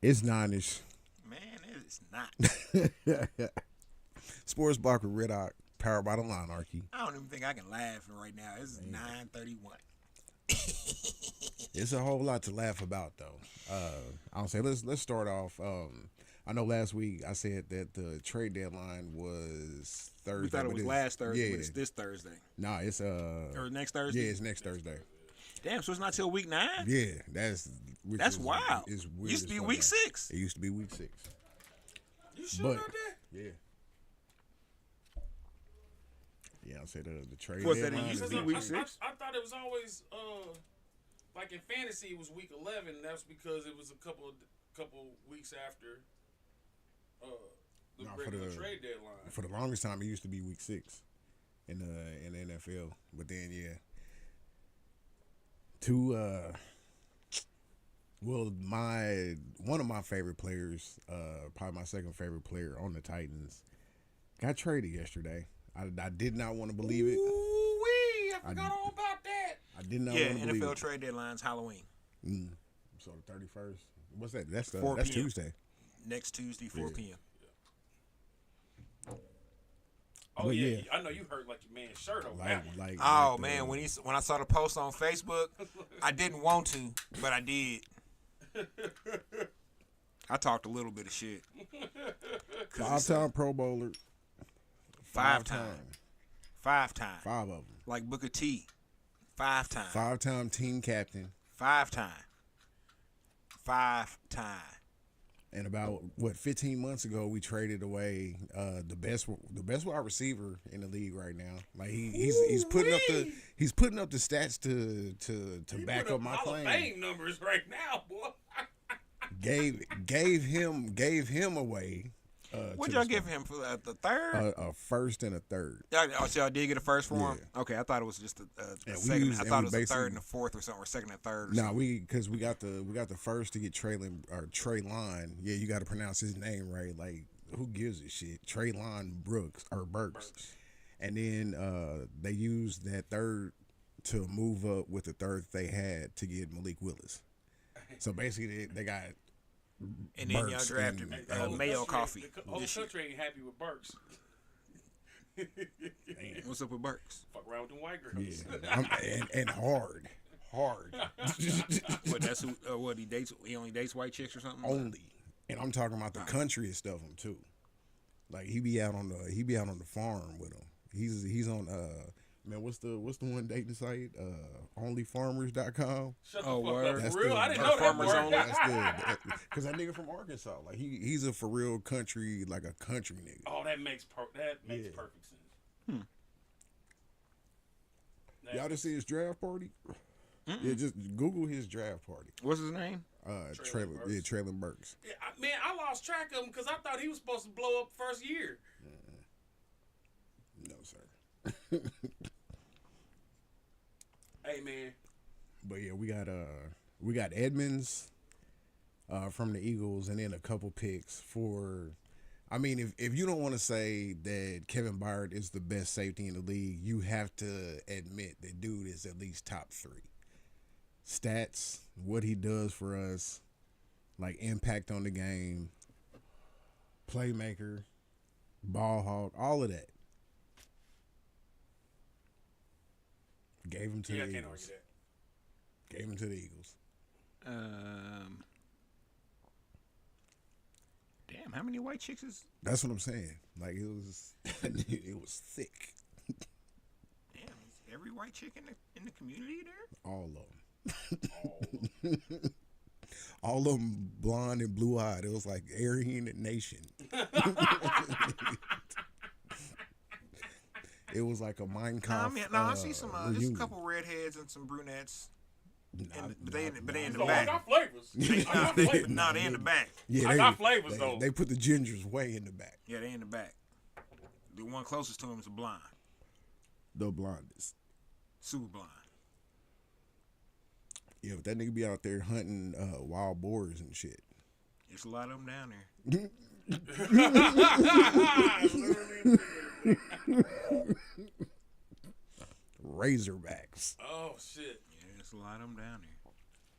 It's 9ish. Man, it's not. Sports Block with Riddock, powered by the Monarchy. I don't even think I can laugh right now. This is 9:31. It's a whole lot to laugh about, though. I'll say let's start off. I know last week I said that the trade deadline was Thursday. We thought it was last Thursday, yeah. but it's this Thursday. Nah, it's Or next Thursday? Yeah, it's next Thursday. Damn, so it's not till week 9? Yeah, that's wild. It's weird. Used to be week 6. It used to be week 6. You sure about that? Yeah. Yeah, I said the trade What's that, it deadline used to is be next week week. 6? I thought it was always like in fantasy it was week 11. That's because it was a couple weeks after the regular trade deadline. For the longest time, it used to be week 6 in the NFL. But then, yeah, one of my favorite players, probably my second favorite player on the Titans, got traded yesterday. I did not want to believe it. Ooh-wee, I forgot all about that. I did not want to believe it. NFL trade deadline's Halloween. So the 31st. What's that? That's 4 that's p.m. Tuesday. Next Tuesday, 4 p.m. Oh But yeah, yeah. I know you heard like your man's shirt over that one. Oh man, when I saw the post on Facebook, I didn't want to, but I did. I talked a little bit of shit. 5-time Pro Bowler. 5 times. 5 times. 5 of them. Like Booker T. 5 times. 5-time team captain. 5 times. 5 times. And about 15 months ago, we traded away the best wide receiver in the league right now. Like he's putting up the stats to back up my claim. Hall of Fame numbers right now, boy. gave him away. What'd y'all give him for the third? A first and a third. Oh, so y'all did get a first for him? Yeah. Okay, I thought it was just a Yeah, second. I thought it was a basically- third and a fourth or something, or second and third. Or Nah, something. because we got the first to get Trey Line. Yeah, you got to pronounce his name right. Like, who gives a shit? Trey Line Burks. And then they used that third to move up with the third they had to get Malik Willis. So basically, they got. And then y'all Burks drafted and- Mayo Coffee. The whole country ain't happy with Burks. What's up with Burks? Fuck around with them white girls. Yeah, and hard. What? That's who? What he dates? He only dates white chicks or something? Only, and I'm talking about the countryest of them too. Like he be out on the farm with them. He's on man, what's the one dating site? Onlyfarmers.com. Shut the Oh, fuck word. up. That's For real? the- I didn't that's know that Farmers word. Only. That's good, because that nigga from Arkansas, like he's a for real country, like a country nigga. Oh, that makes perfect sense. Y'all just see his draft party? Yeah, just Google his draft party. What's his name? Traylon Burks. Yeah, man, I lost track of him because I thought he was supposed to blow up first year. No, sir. Hey, man. But yeah, we got Edmonds from the Eagles, and then a couple picks for. I mean, if you don't want to say that Kevin Byard is the best safety in the league, you have to admit that dude is at least top 3. Stats, what he does for us, like impact on the game, playmaker, ball hawk, all of that. Gave him to the I can't Eagles. argue that. Gave him to the Eagles. Damn, how many white chicks is? That's what I'm saying. Like it was thick. Damn, is every white chick in the community there? All of them. All of them blonde and blue eyed. It was like Aryan Nation. It was like a Minecraft. I see some. There's a reunion. couple redheads and some brunettes. But they in the Oh, I back. got flavors. I got flavors. No, they in the back. Yeah, I got flavors, they, though. They put the gingers way in the back. Yeah, they in the back. The one closest to him is a blonde, The blondest. super blonde. Yeah, but that nigga be out there hunting wild boars and shit. There's a lot of them down there. Razorbacks. Oh, shit. Yeah, there's a lot of them down there.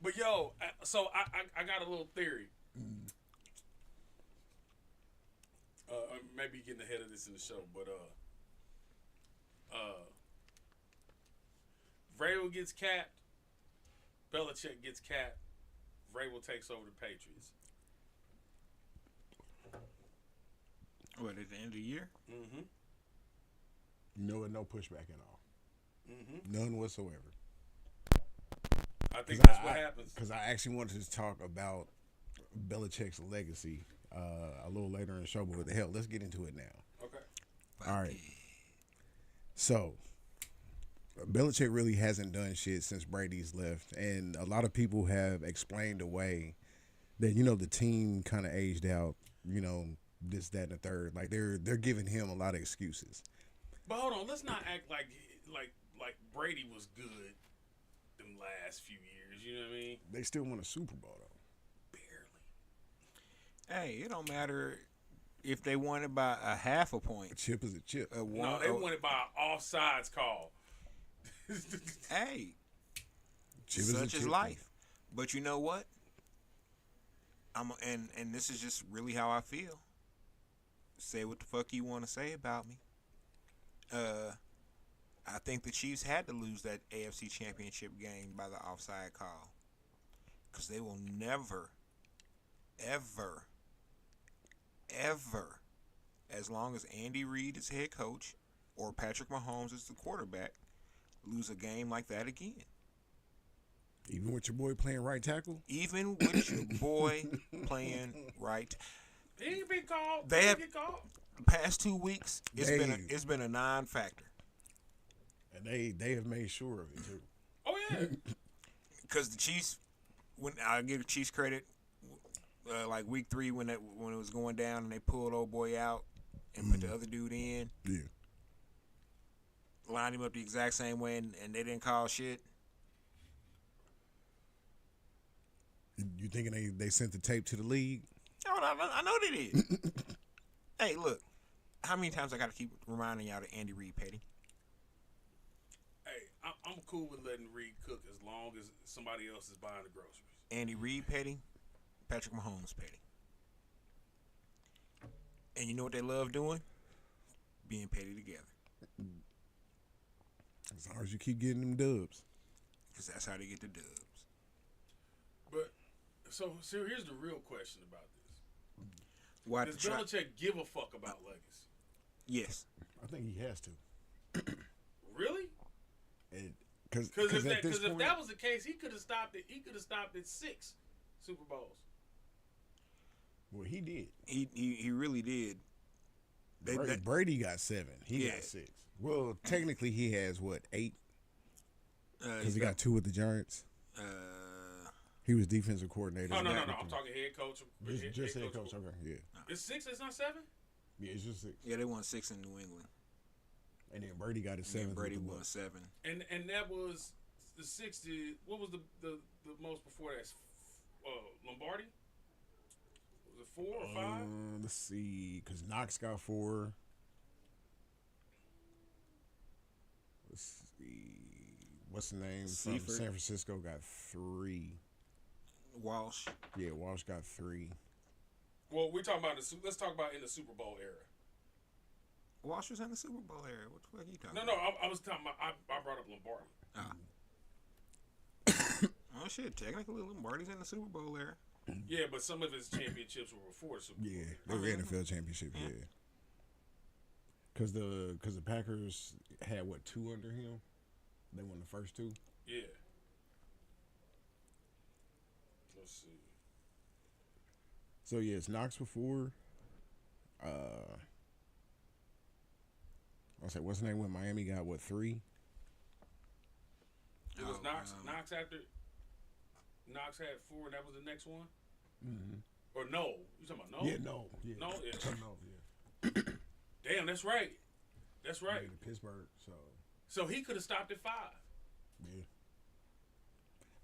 But, yo, so I got a little theory. Maybe getting ahead of this in the show, but Vrabel gets capped. Belichick gets capped. Vrabel takes over the Patriots. What, at the end of the year? Mm-hmm. No pushback at all. Mm-hmm. None whatsoever. I think that's what happens. Because I actually wanted to talk about Belichick's legacy a little later in the show, but what the hell, let's get into it now. Okay. All right. So, Belichick really hasn't done shit since Brady's left, and a lot of people have explained away that, you know, the team kind of aged out, you know, this, that, and the third. Like, they're giving him a lot of excuses. But hold on, let's not act like Brady was good them last few years. You know what I mean? They still won a Super Bowl, though. Barely. Hey, it don't matter if they won it by a half a point. A chip is a chip. No, they won it by an offsides call. Hey, Chip such a is chip. life. But you know what? And this is just really how I feel. Say what the fuck you want to say about me. I think the Chiefs had to lose that AFC Championship game by the offside call, because they will never, ever, ever, as long as Andy Reid is head coach or Patrick Mahomes is the quarterback, lose a game like that again. Even with your boy playing right tackle? Even with your boy playing right. He ain't been called. They have get called. the past 2 weeks. It's been a non-factor. And they have made sure of it too. Oh yeah. Because the Chiefs, when I give the Chiefs credit, like week 3 when it was going down and they pulled old boy out and put the other dude in, Yeah. lined him up the exact same way, and they didn't call shit. You thinking they sent the tape to the league? I know they did. Hey, look, how many times I got to keep reminding y'all to Andy Reid petty? Hey, I'm cool with letting Reed cook as long as somebody else is buying the groceries. Andy Reid petty, Patrick Mahomes petty. And you know what they love doing? Being petty together. As long as you keep getting them dubs. Because that's how they get the dubs. But so here's the real question about this. Why Does Belichick give a fuck about legacy? Yes. I think he has to. Really? Because Because at this if point, that was the case, he could have stopped it. He could have stopped at 6 Super Bowls. well, he did. He really did. Brady got 7. He Yeah. got 6. Well, technically, he has what, 8? Because He's he got 2 with the Giants. He was defensive coordinator. No. I'm talking head coach. Just head coach. Okay, yeah. It's 6. It's not 7. Yeah, it's just 6. Yeah, they won 6 in New England. And then Brady got his 7. And Brady won 7. And that was the 60. What was the most before that? Lombardi. Was it 4 or 5? Let's see, because Knox got 4. Let's see, what's the name? From Seifert. San Francisco got 3. Walsh. Yeah, Walsh got 3. Well, we're talking about let's talk about in the Super Bowl era. Walsh was in the Super Bowl era. What the fuck are you talking No, about? I was talking about. I brought up Lombardi. Oh, shit. Technically, Lombardi's in the Super Bowl era. Yeah, but some of his championships were before the Super Bowl. Yeah, they were NFL championships. Yeah, because the Packers had what, 2 under him. They won the first 2. Yeah. Let's see. So yeah, it's Knox with 4. I say, what's the name when Miami got what, 3? It was Knox. Knox after. Knox had 4, and that was the next one. Mm-hmm. Or no? You talking about no? Yeah, no. Yeah. No, yeah. No, yeah. Damn, that's right. That's right. Yeah, to Pittsburgh. So he could have stopped at 5. Yeah.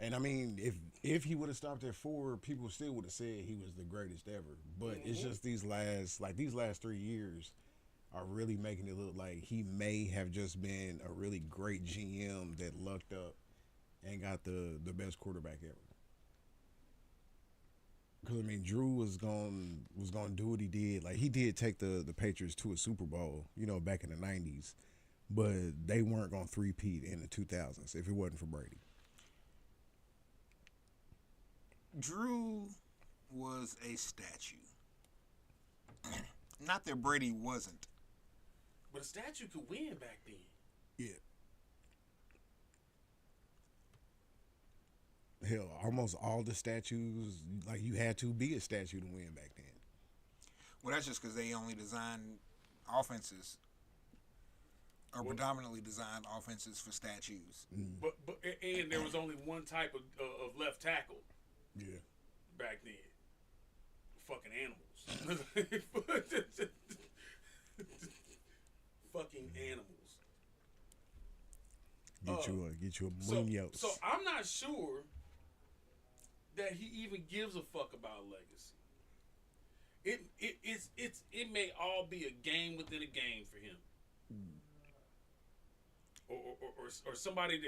And I mean, if he would have stopped at 4, people still would have said he was the greatest ever. But it's just these last 3 years are really making it look like he may have just been a really great GM that lucked up and got the best quarterback ever. Because I mean, Drew was going to do what he did. Like he did take the Patriots to a Super Bowl, back in the '90s, but they weren't going to three-peat in the 2000s if it wasn't for Brady. Drew was a statue. Not that Brady wasn't. But a statue could win back then. Yeah. Hell, almost all the statues, like you had to be a statue to win back then. Well, that's just because they only designed offenses, or predominantly designed offenses for statues. But and there was only one type of left tackle. Yeah. Back then. Fucking animals. Fucking animals. Get you a Munoz. So I'm not sure that he even gives a fuck about legacy. It may all be a game within a game for him. Or somebody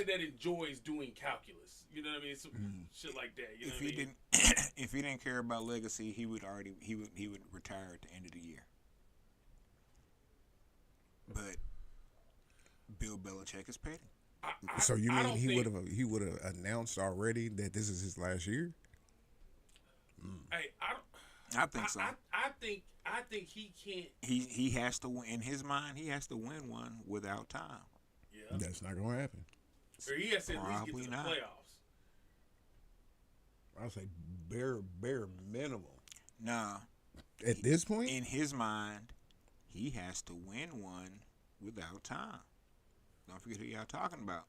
that enjoys doing calculus. You know what I mean? Some shit like that. You know what I mean? If he didn't care about legacy, he would retire at the end of the year. But Bill Belichick is petty. So you mean he would have announced already that this is his last year? Hey, I think so. I think he can't. He has to win in his mind. He has to win one without time. Yeah, that's not gonna happen. Or he has to at least get to the playoffs. I'll say bare minimum. Nah. At this point, in his mind, he has to win one without time. Don't forget who y'all talking about.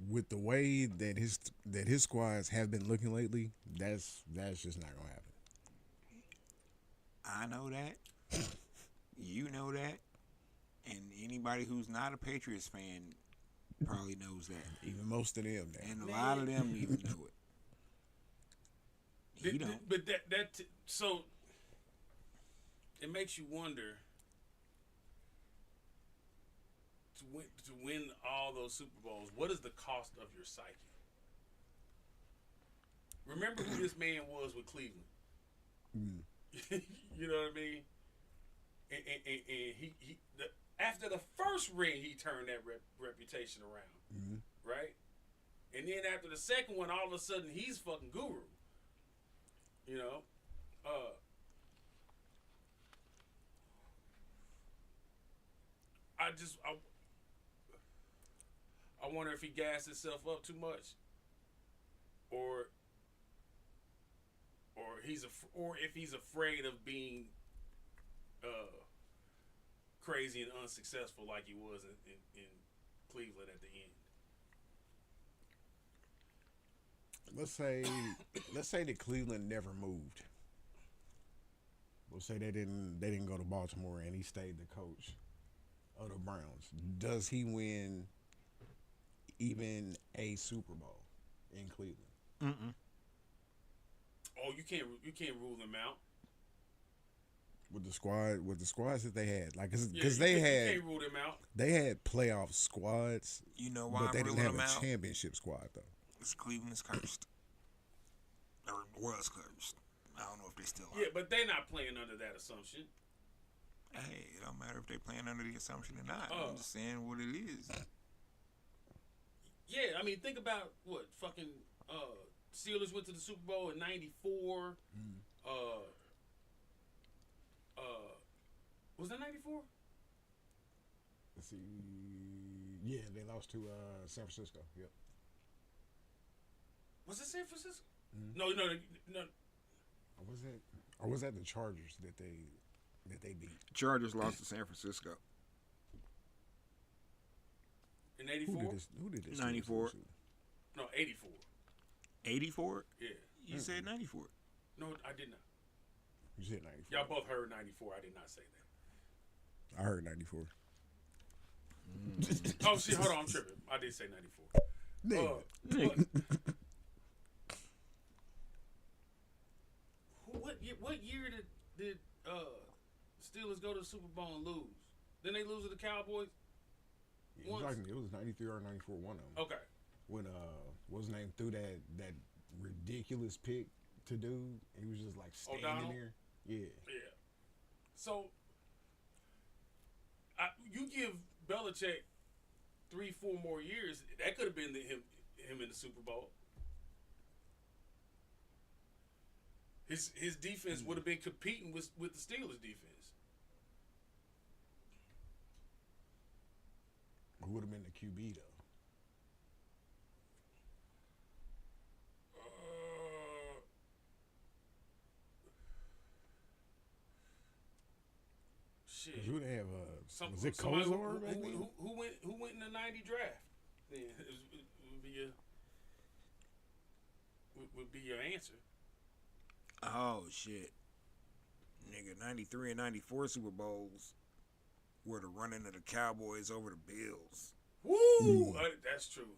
With the way that his squads have been looking lately, that's just not gonna happen. I know that. You know that. And anybody who's not a Patriots fan probably knows that. Even most of them. And a lot of them even know it. He don't. But so it makes you wonder to win all those Super Bowls, what is the cost of your psyche? Remember who this man was with Cleveland. You know what I mean? And he after the first ring, he turned that reputation around, right? And then after the second one, all of a sudden, he's fucking guru. You know? I wonder if he gassed himself up too much, or if he's afraid of being crazy and unsuccessful like he was in Cleveland at the end. Let's say that Cleveland never moved. We'll say they didn't go to Baltimore and he stayed the coach of the Browns. Does he win even a Super Bowl in Cleveland? Oh, you can't rule them out with the squads that they had, like because you can't rule them out. They had playoff squads. You know why? But they didn't have a out? championship squad though. It's Cleveland's cursed, or was cursed. I don't know if they still are. Yeah, but they're not playing under that assumption. Hey, it don't matter if they're playing under the assumption or not. I'm just saying what it is. Yeah, I mean, think about what fucking Steelers went to the Super Bowl in '94. Was that '94? Let's see. Yeah, they lost to San Francisco. Yep. Was it San Francisco? Mm-hmm. No. Or was that the Chargers that they beat? Chargers lost to San Francisco. In '84? Who did this? 94. No, '84. 84? Yeah. You said 94. No, I did not. You said 94. Y'all both heard '94. I did not say that. I heard 94. Oh shit! Hold on, I'm tripping. I did say '94. What year did Steelers go to the Super Bowl and lose? Didn't they lose to the Cowboys? It was 93 or 94, one of them. Okay. When what's his name threw that ridiculous pick to do. He was just like standing O'Donnell? there. Yeah. Yeah. So, you give Belichick 3-4 more years, that could have been him in the Super Bowl. His defense would have been competing with the Steelers' defense. Who would have been the QB though? Shit. Cause who they have? Was it Somebody Kozar back then? who went in the '90 draft? Then would be your answer. Oh shit, nigga! 93 and 94 Super Bowls were the running of the Cowboys over the Bills. Woo! That's true.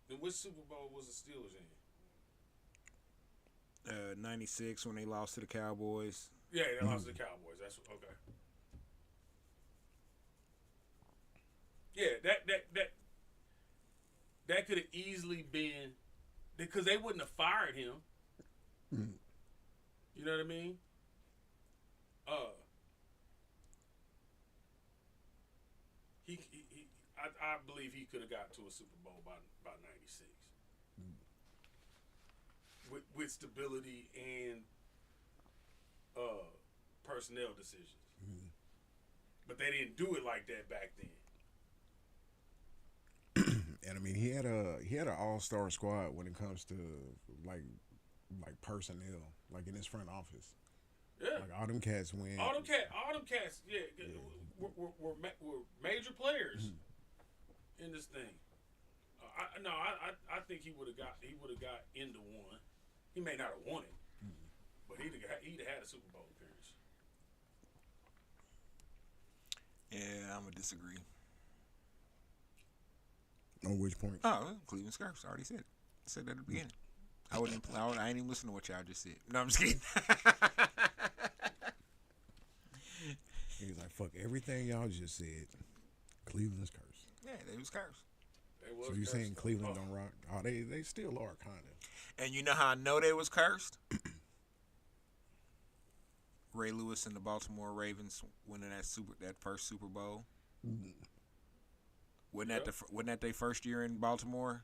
Then which Super Bowl was the Steelers in? 96 when they lost to the Cowboys. Yeah, they lost to the Cowboys. That's okay. Yeah, that could have easily been because they wouldn't have fired him. You know what I mean? I believe he could have got to a Super Bowl by '96 with stability and personnel decisions. But they didn't do it like that back then. And I mean, he had an all-star squad when it comes to like personnel, like in his front office. Yeah, like all them cats win. All them cats. Yeah. Were major players in this thing. I think he would have got into one. He may not have won it, but he'd have had a Super Bowl appearance. Yeah, I'm gonna disagree. On which point? Oh, Cleveland Scarfs. I already said it. I said that at the beginning. I ain't even listen to what y'all just said. No, I'm just kidding. He's like, fuck everything y'all just said. Cleveland's cursed. Yeah, they was cursed. So you saying Cleveland don't rock? Oh, they still are kind of. And you know how I know they was cursed? Ray Lewis and the Baltimore Ravens winning that first Super Bowl. Wasn't that their first year in Baltimore?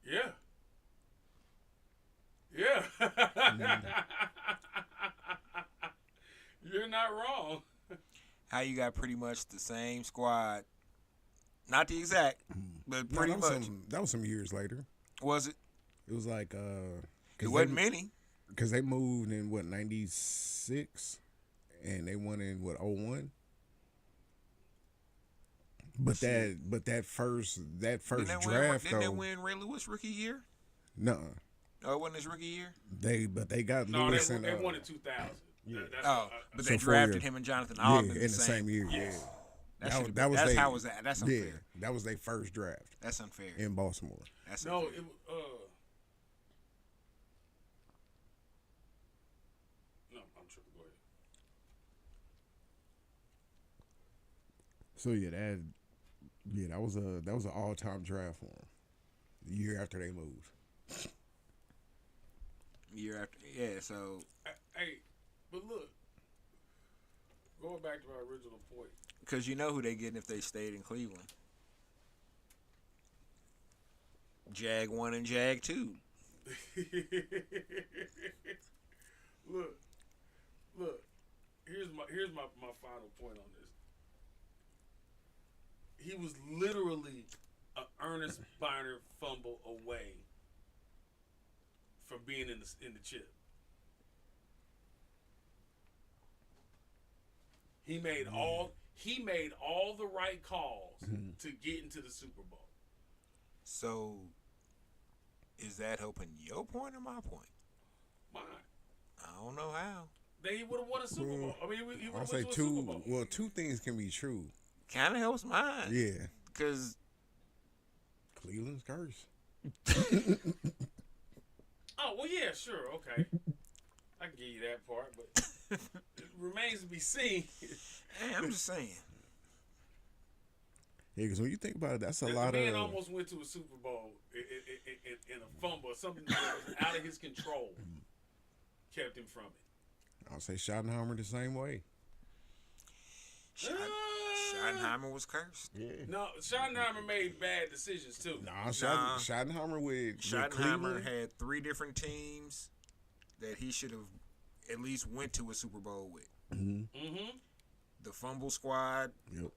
Yeah. Yeah. You're not wrong. How you got pretty much the same squad. Not the exact, but pretty much. That was some years later. Was it? It was like it wasn't many. Because they moved in what 96, and they won in what 01. But that first draft didn't they win Ray Lewis rookie year? No. Oh, it wasn't his rookie year. They got Lewis they and won in 2000. Yeah. But they drafted him and Jonathan Alden in the same year. Yeah. That's unfair. That was their first draft. That's unfair in Baltimore. That's unfair. No, I'm tripping. Go ahead. So that was an all-time draft for them. The year after they moved. Year after, yeah. So, hey, but look, going back to my original point. Because you know who they getting if they stayed in Cleveland. Jag 1 and Jag 2. Look. Here's my final point on this. He was literally an Ernest Biner fumble away from being in the chip. He made all the right calls to get into the Super Bowl. So, is that helping your point or my point? Mine. I don't know how. He would have won a Super Bowl. I mean, he would have won a two. Super Bowl. Well, two things can be true. Kind of helps mine. Yeah. Because Cleveland's cursed. Oh, well, yeah, sure, okay. I can give you that part, but it remains to be seen. Hey, I'm just saying. Yeah, because when you think about it, that's a the lot man of. almost went to a Super Bowl in a fumble or something that was out of his control kept him from it. I'll say Schottenheimer the same way. Schottenheimer was cursed. Yeah. No, Schottenheimer made bad decisions too. Schottenheimer with Schottenheimer had 3 different teams that he should have at least went to a Super Bowl with. The fumble squad. Yep.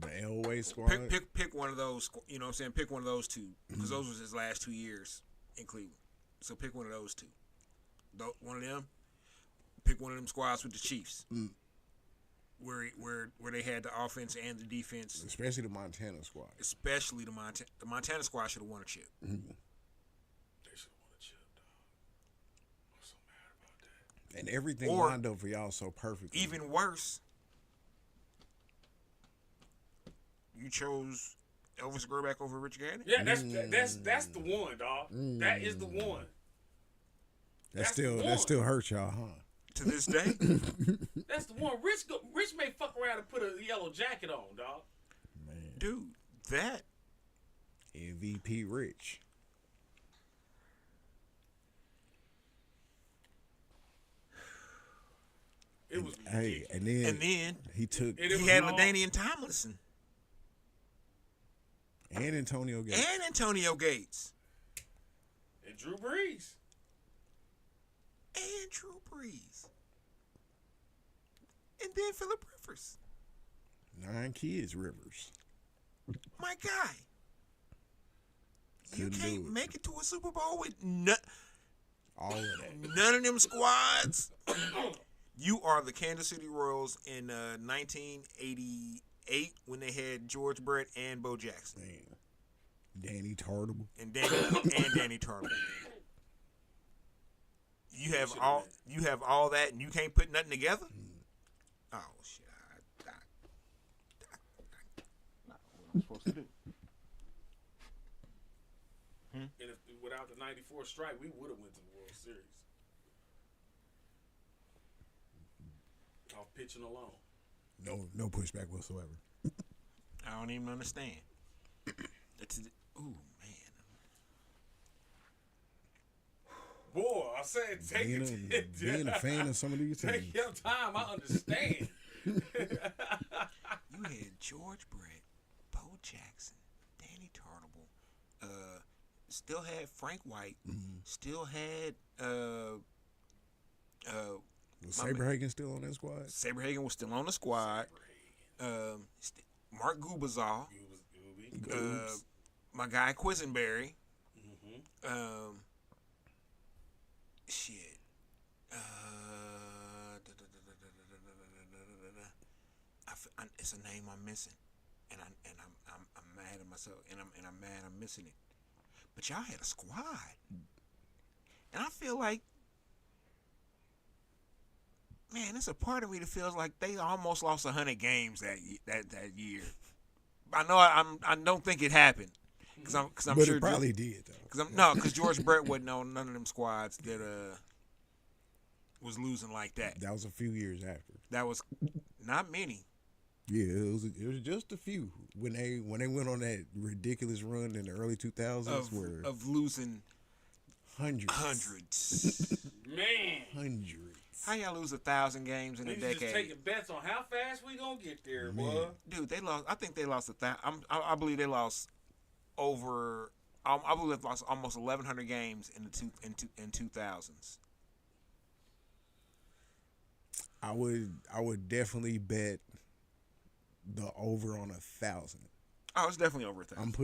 The Elway squad. Pick one of those. You know what I'm saying? Pick one of those 2 because those was his last 2 years in Cleveland. So pick one of those 2. One of them. Pick one of them squads with the Chiefs. Where they had the offense and the defense, especially the Montana squad. Especially the Montana squad should have won a chip. They should have won a chip, dog. I'm so mad about that. And everything lined up for y'all so perfectly. Even worse, you chose Elvis Grbac over Rich Gannon. Yeah, that's the one, dog. That is the one. That still hurts y'all, huh? To this day, that's the one. Rich may fuck around and put a yellow jacket on, dog. Man, dude, that MVP Rich. It was and then he had LaDainian Tomlinson and Antonio Gates and Drew Brees. And then Phillip Rivers. 9 kids, Rivers. My guy. You can't make it to a Super Bowl with all of that. None of them squads. You are the Kansas City Royals in 1988 when they had George Brett and Bo Jackson. Man. Danny Tartable. And Danny Tartable. You have all that, and you can't put nothing together. Oh shit! Not what I'm supposed to do. And without the '94 strike, we would have went to the World Series. Off pitching alone. No pushback whatsoever. I don't even understand. Ooh man. Boy, I said being a fan of some of these teams. Take your time. I understand. You had George Brett, Bo Jackson, Danny Tartable, still had Frank White, still had was Saberhagen still on that squad? Saberhagen was still on the squad. Mark Gubazal, my guy Quisenberry. Shit. It's a name I'm missing, and I'm mad at myself, and I'm mad I'm missing it. But y'all had a squad, and I feel like, man, it's a part of me that feels like they almost lost 100 games that year. I know I don't think it happened. Cause I'm but sure it probably did though. Because George Brett wasn't on none of them squads that was losing like that. That was a few years after. That was not many. Yeah, it was just a few when they went on that ridiculous run in the early 2000s of losing hundreds. Man, hundreds. How y'all lose 1,000 games in a decade? Just taking bets on how fast we gonna get there, boy. Dude, they lost. I think they lost 1,000. I believe they lost over. I believe they lost almost 1,100 games in the 2000s. I would definitely bet the over on 1,000. Oh, it's definitely over 1,000.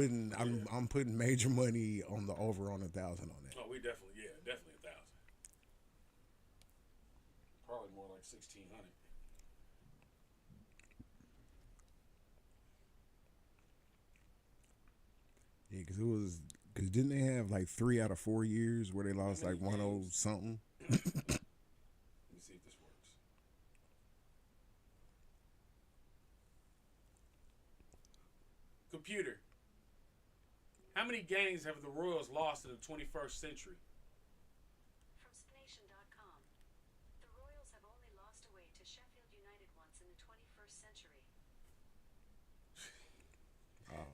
I'm putting major money on the over on 1,000 on that. Oh, we definitely 1,000. Probably more like 1,600. Yeah, because didn't they have like 3 out of 4 years where they lost like 1-0 something? Let me see if this works. Computer. How many games have the Royals lost in the 21st century? From Spnation.com. The Royals have only lost away to Sheffield United once in the 21st century.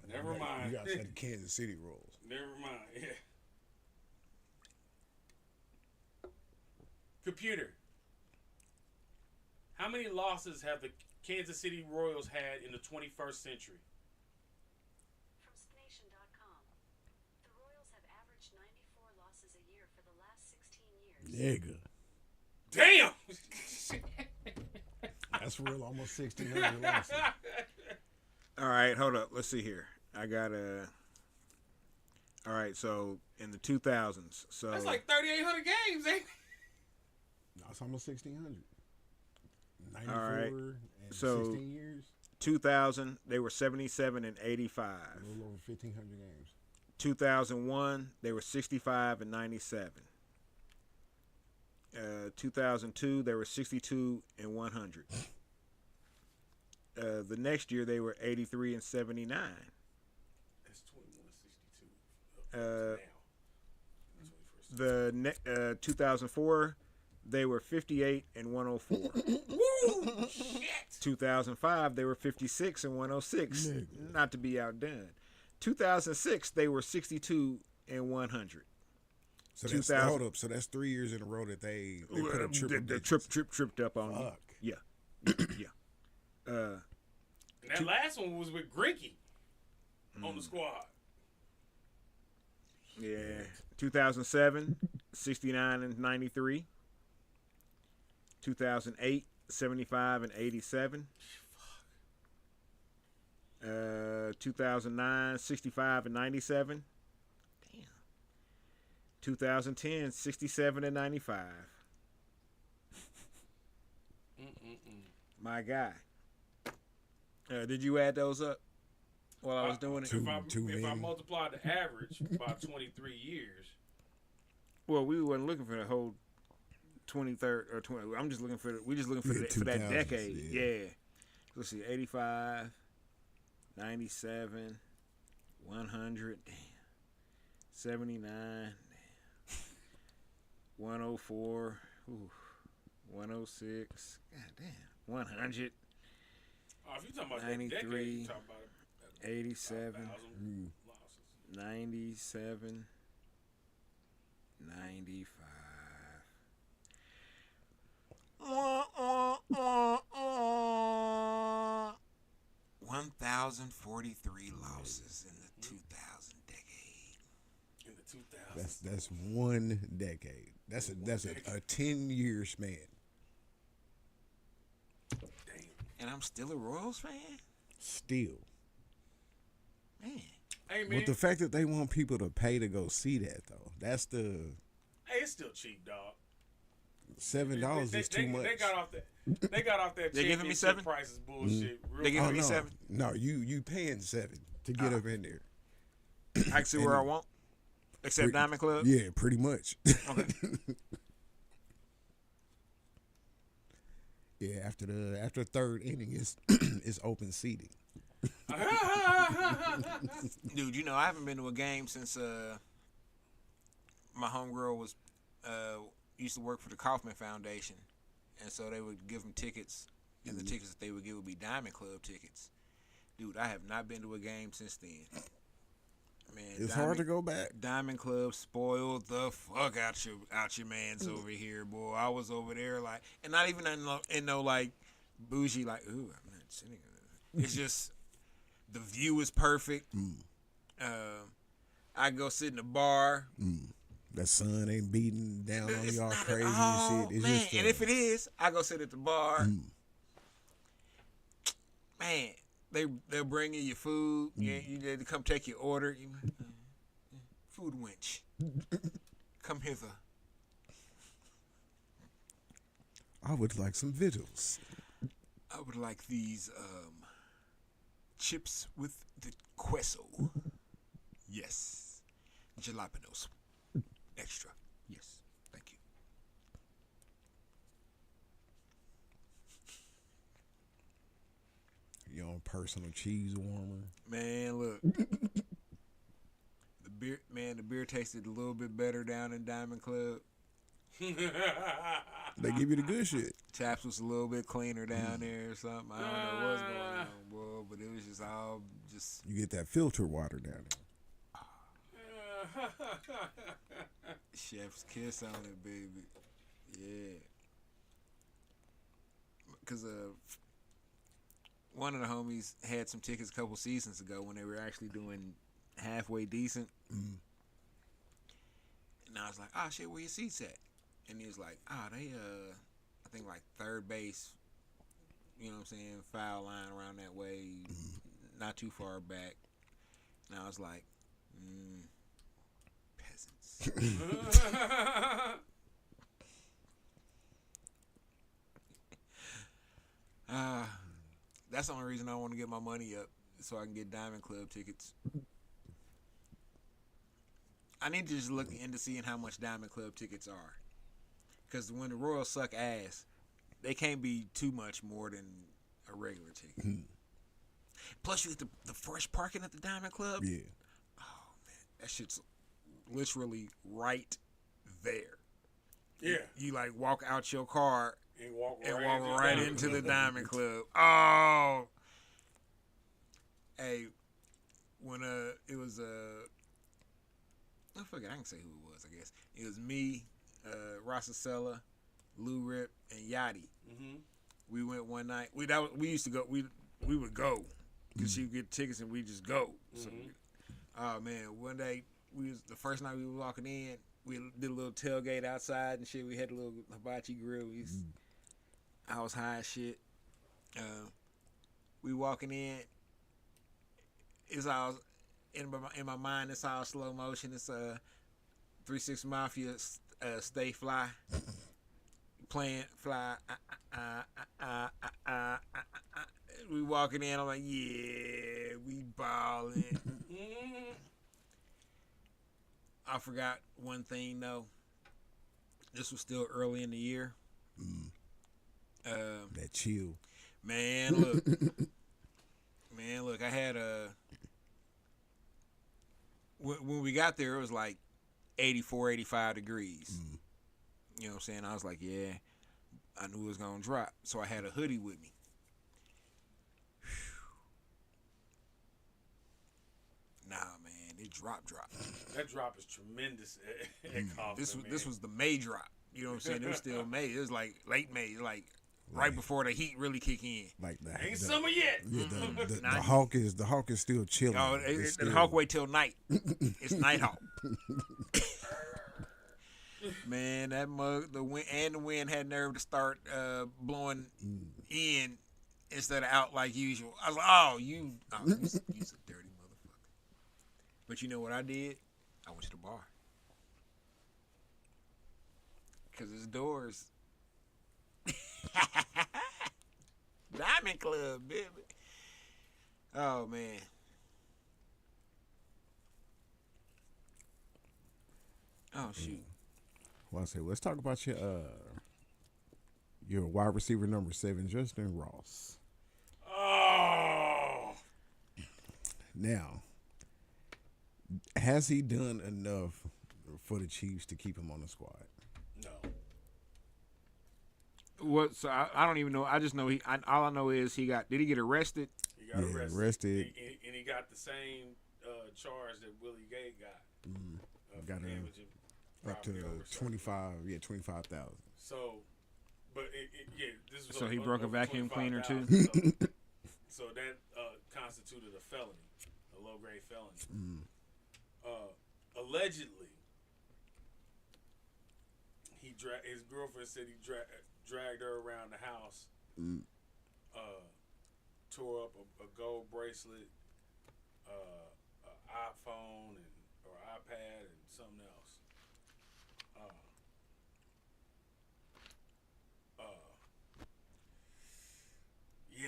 Never mind. You got to say the Kansas City Royals. Never mind. Yeah. Computer. How many losses have the Kansas City Royals had in the 21st century? From SPNation.com. The Royals have averaged 94 losses a year for the last 16 years. Nigga. Damn! That's real. Almost 1,600 losses. All right, hold up. Let's see here. I got a. All right, so in the 2000s, so That's like 3,800 games, ain't it? No, it's almost 1,600. 94 All right. and So- 16 years. 2000 they were 77 and 85. A little over 1,500 games. 2001 they were 65 and 97. 2002 they were 62 and 100. The next year they were 83 and 79. That's 2162. Uh, Now. the 2004 they were 58 and 104. Woo! Shit! 2005 they were 56 and 106. Nigga. Not to be outdone. 2006 they were 62 and 100. So that's 2000 hold up. So that's 3 years in a row that they put up triple the digits. tripped up on you. Fuck. Yeah. Yeah. And that last one was with Grinky on the squad. Yeah. 2007 69 and 93. 2008 75 and 87. 2009 65 and 97. Damn. 2010 67 and 95. My guy. Did you add those up while I was doing it? Two. If I many. multiply the average by 23 years, Well, we weren't looking for the whole 23rd or 20. I'm just looking for we just looking for, Yeah, for that 2000s, decade. yeah. Yeah. Let's see, 85, 97, 100, damn, 79, damn, 104, ooh, 106, god damn, 100, if you're talking about that 93, decade, you're talking about 87, 5,000 losses. 97, 95. 1,043 losses in the 2000 decade. In the 2000s. That's one decade. That's a 10-year span. Damn. And I'm still a Royals fan? Still. Man. Hey, man. But the fact that they want people to pay to go see that though, that's the Hey, it's still cheap, dog. $7 is too much. They got off that. They got off that. They giving me championship $7? prices bullshit. Real They giving quick. me no, $7? no, you paying $7 to get up in there. I can see where I want. Except Diamond Club? Yeah, pretty much. Okay. Yeah, after third inning is is open seating. Dude, you know, I haven't been to a game since my homegirl was used to work for the Kaufman Foundation. And so they would give them tickets, and the tickets that they would give would be Diamond Club tickets. Dude, I have not been to a game since then. Man, It's hard to go back. Diamond Club spoiled the fuck out your mans over here, boy. I was over there like, and not even in no like bougie like, ooh, I'm not sitting. It's just the view is perfect. I go sit in the bar. That sun ain't beating down on It's y'all not at crazy all, and shit. It's man. just And if it is, I go sit at the bar. Man, they'll bring you your food. Yeah, you come take your order. Food wench, come hither. I would like some victuals. I would like these chips with the queso. Yes. Jalapenos. Extra. Yes. Thank you. Your own personal cheese warmer. Man, look. The beer tasted a little bit better down in Diamond Club. They give you the good shit. Taps was a little bit cleaner down there or something. I don't know what's going on, boy, but it was just all just. You get that filter water down there. Chef's kiss on it, baby. Yeah. Because one of the homies had some tickets a couple seasons ago when they were actually doing halfway decent. Mm. And I was like, oh, shit, where your seats at? And he was like, oh, they, I think like third base, you know what I'm saying, foul line around that way, not too far back. And I was like, peasants. That's the only reason I want to get my money up, so I can get Diamond Club tickets. I need to just look into seeing how much Diamond Club tickets are. Because when the Royals suck ass, they can't be too much more than a regular ticket. Plus, you get the fresh parking at the Diamond Club. Yeah. Oh, man. That shit's literally right there. Yeah. You like walk out your car And walk right into the Diamond Club. Oh. Hey, when it was I forget, I can say who it was, I guess. It was me, Rossacella, Lou Rip, and Yachty. Mm-hmm. We went one night. We used to go. We would go because she would get tickets and we just go. So, oh man, one day the first night we were walking in. We did a little tailgate outside and shit. We had a little hibachi grill. I was high as shit. We walking in. It's all in my mind. It's all slow motion. It's 3-6 Mafia. Stay Fly. Playing Fly. We walking in. I'm like, yeah, we balling. I forgot one thing though. This was still early in the year. That chill. Man, look. I had when we got there, it was like 84, 85 degrees. You know what I'm saying? I was like, yeah, I knew it was gonna drop, so I had a hoodie with me. Nah, man, it drop. That drop is tremendous at Kaufman, This was the May drop. You know what I'm saying? It was still May. It was like late May, like right before the heat really kick in. Like that. Ain't summer yet. Yeah, the Hawk is still chilling. Oh, the Hawk wait till night. It's Nighthawk. Man, that mug, the wind had nerve to start blowing in instead of out like usual. I was like, you's a dirty motherfucker. But you know what I did? I went to the bar. Because it's doors. Diamond Club, baby. Oh, man. Oh, shoot. Well, I say, let's talk about your wide receiver number 7, Justin Ross. Oh. Now, has he done enough for the Chiefs to keep him on the squad? No. What? So I don't even know. I just know all I know is he got. Did he get arrested? He got arrested. And he got the same charge that Willie Gay got. Got him up to 25,000. So, but this was So he broke a vacuum cleaner too. So that constituted a felony, a low grade felony. Allegedly, his girlfriend said he dragged her around the house, tore up a gold bracelet, an iPhone or iPad, and something else. He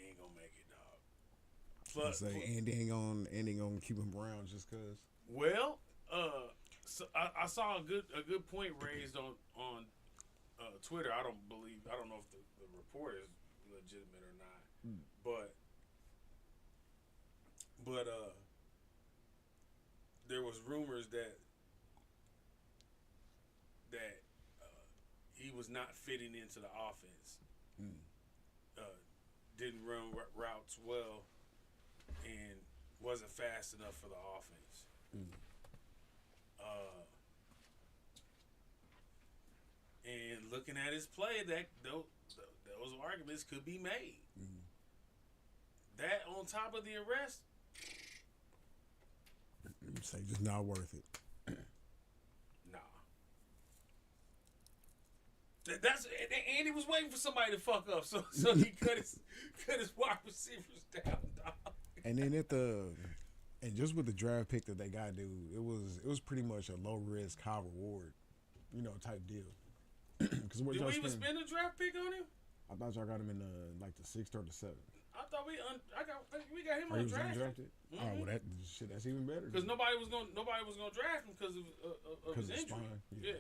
ain't gonna make it, dog. Andy ain't gonna keep him around just cause. Well, so I saw a good point raised on Twitter. I don't know if the report is legitimate or not, but there was rumors that he was not fitting into the offense. Didn't run routes well and wasn't fast enough for the offense. looking at his play, that those arguments could be made. Mm. That on top of the arrest, You say just not worth it. nah. That's and he was waiting for somebody to fuck up, so he cut his wide receivers down. Dog. And then and just with the draft pick that they got, dude, it was pretty much a low risk, high reward, type deal. Because Did we even spend a draft pick on him? I thought y'all got him in the 6th or the 7th. I thought we got him Oh, he was undrafted. undrafted? Oh, well, that's even better. Because nobody was gonna draft him because of his injury. spine, Yeah.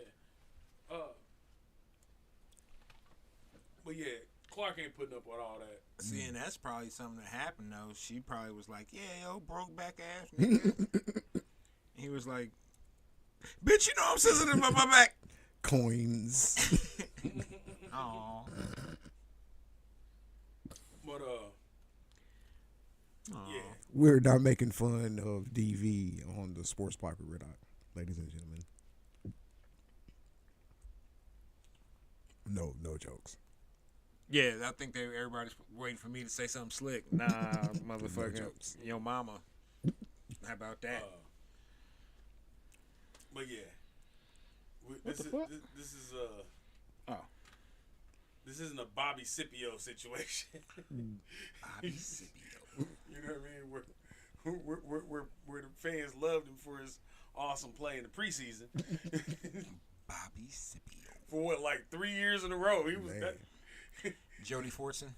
But yeah, Clark ain't putting up with all that. See, and that's probably something that happened though. She probably was like, "Yeah, yo, broke back ass nigga." He was like, "Bitch, you know I'm sensitive about my back." Coins. Aw. But yeah. We're not making fun of DV on the Sports Block with Rittoc, ladies and gentlemen. No jokes. Yeah, I think everybody's waiting for me to say something slick. Nah, motherfucker, jokes. your mama. How about that? But yeah, this isn't a Bobby Scipio situation. Bobby Scipio. You know what I mean? Where the fans loved him for his awesome play in the preseason. Bobby Scipio. For what, like 3 years in a row? He was that. Jody Fortson.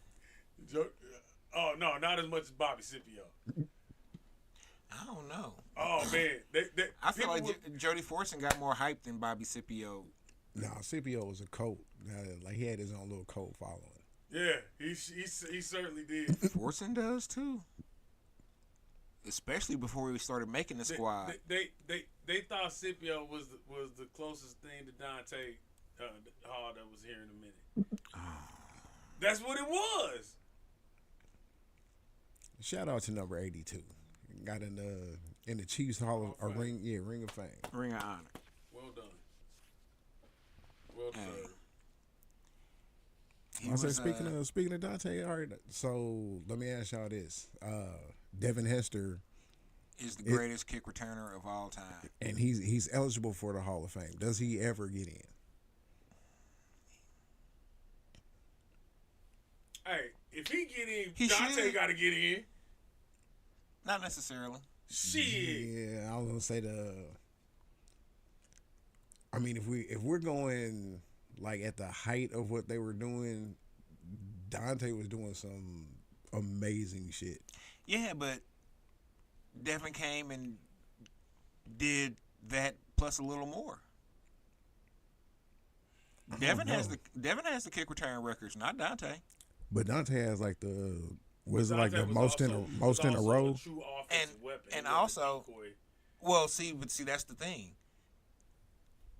Oh no, not as much as Bobby Scipio. I don't know. Oh man, I feel like Jody Fortson got more hype than Bobby Scipio. Nah, Scipio was a cult. Like he had his own little cult following. Yeah, he certainly did. Fortson does too. Especially before he started making the squad. They thought Scipio was the closest thing to Dante Hall that was here in a minute. That's what it was. Shout out to number 82. Got in the Chiefs Hall of Ring of Fame. Ring of Honor. Well done. Well done. I said, speaking of Dante, all right. So let me ask y'all this: Devin Hester is the greatest kick returner of all time, and he's eligible for the Hall of Fame. Does he ever get in? Hey, if he get in, He Dante should. got to get in. not necessarily. Shit. Yeah, I was gonna say I mean, if we're going like at the height of what they were doing, Dante was doing some amazing shit. Yeah, but Devin came and did that plus a little more. Devin has the kick return records, not Dante. But Dante has like the Dante the was most in a row. A true offensive weapon. And He also, wasn't a decoy. well, see that's the thing.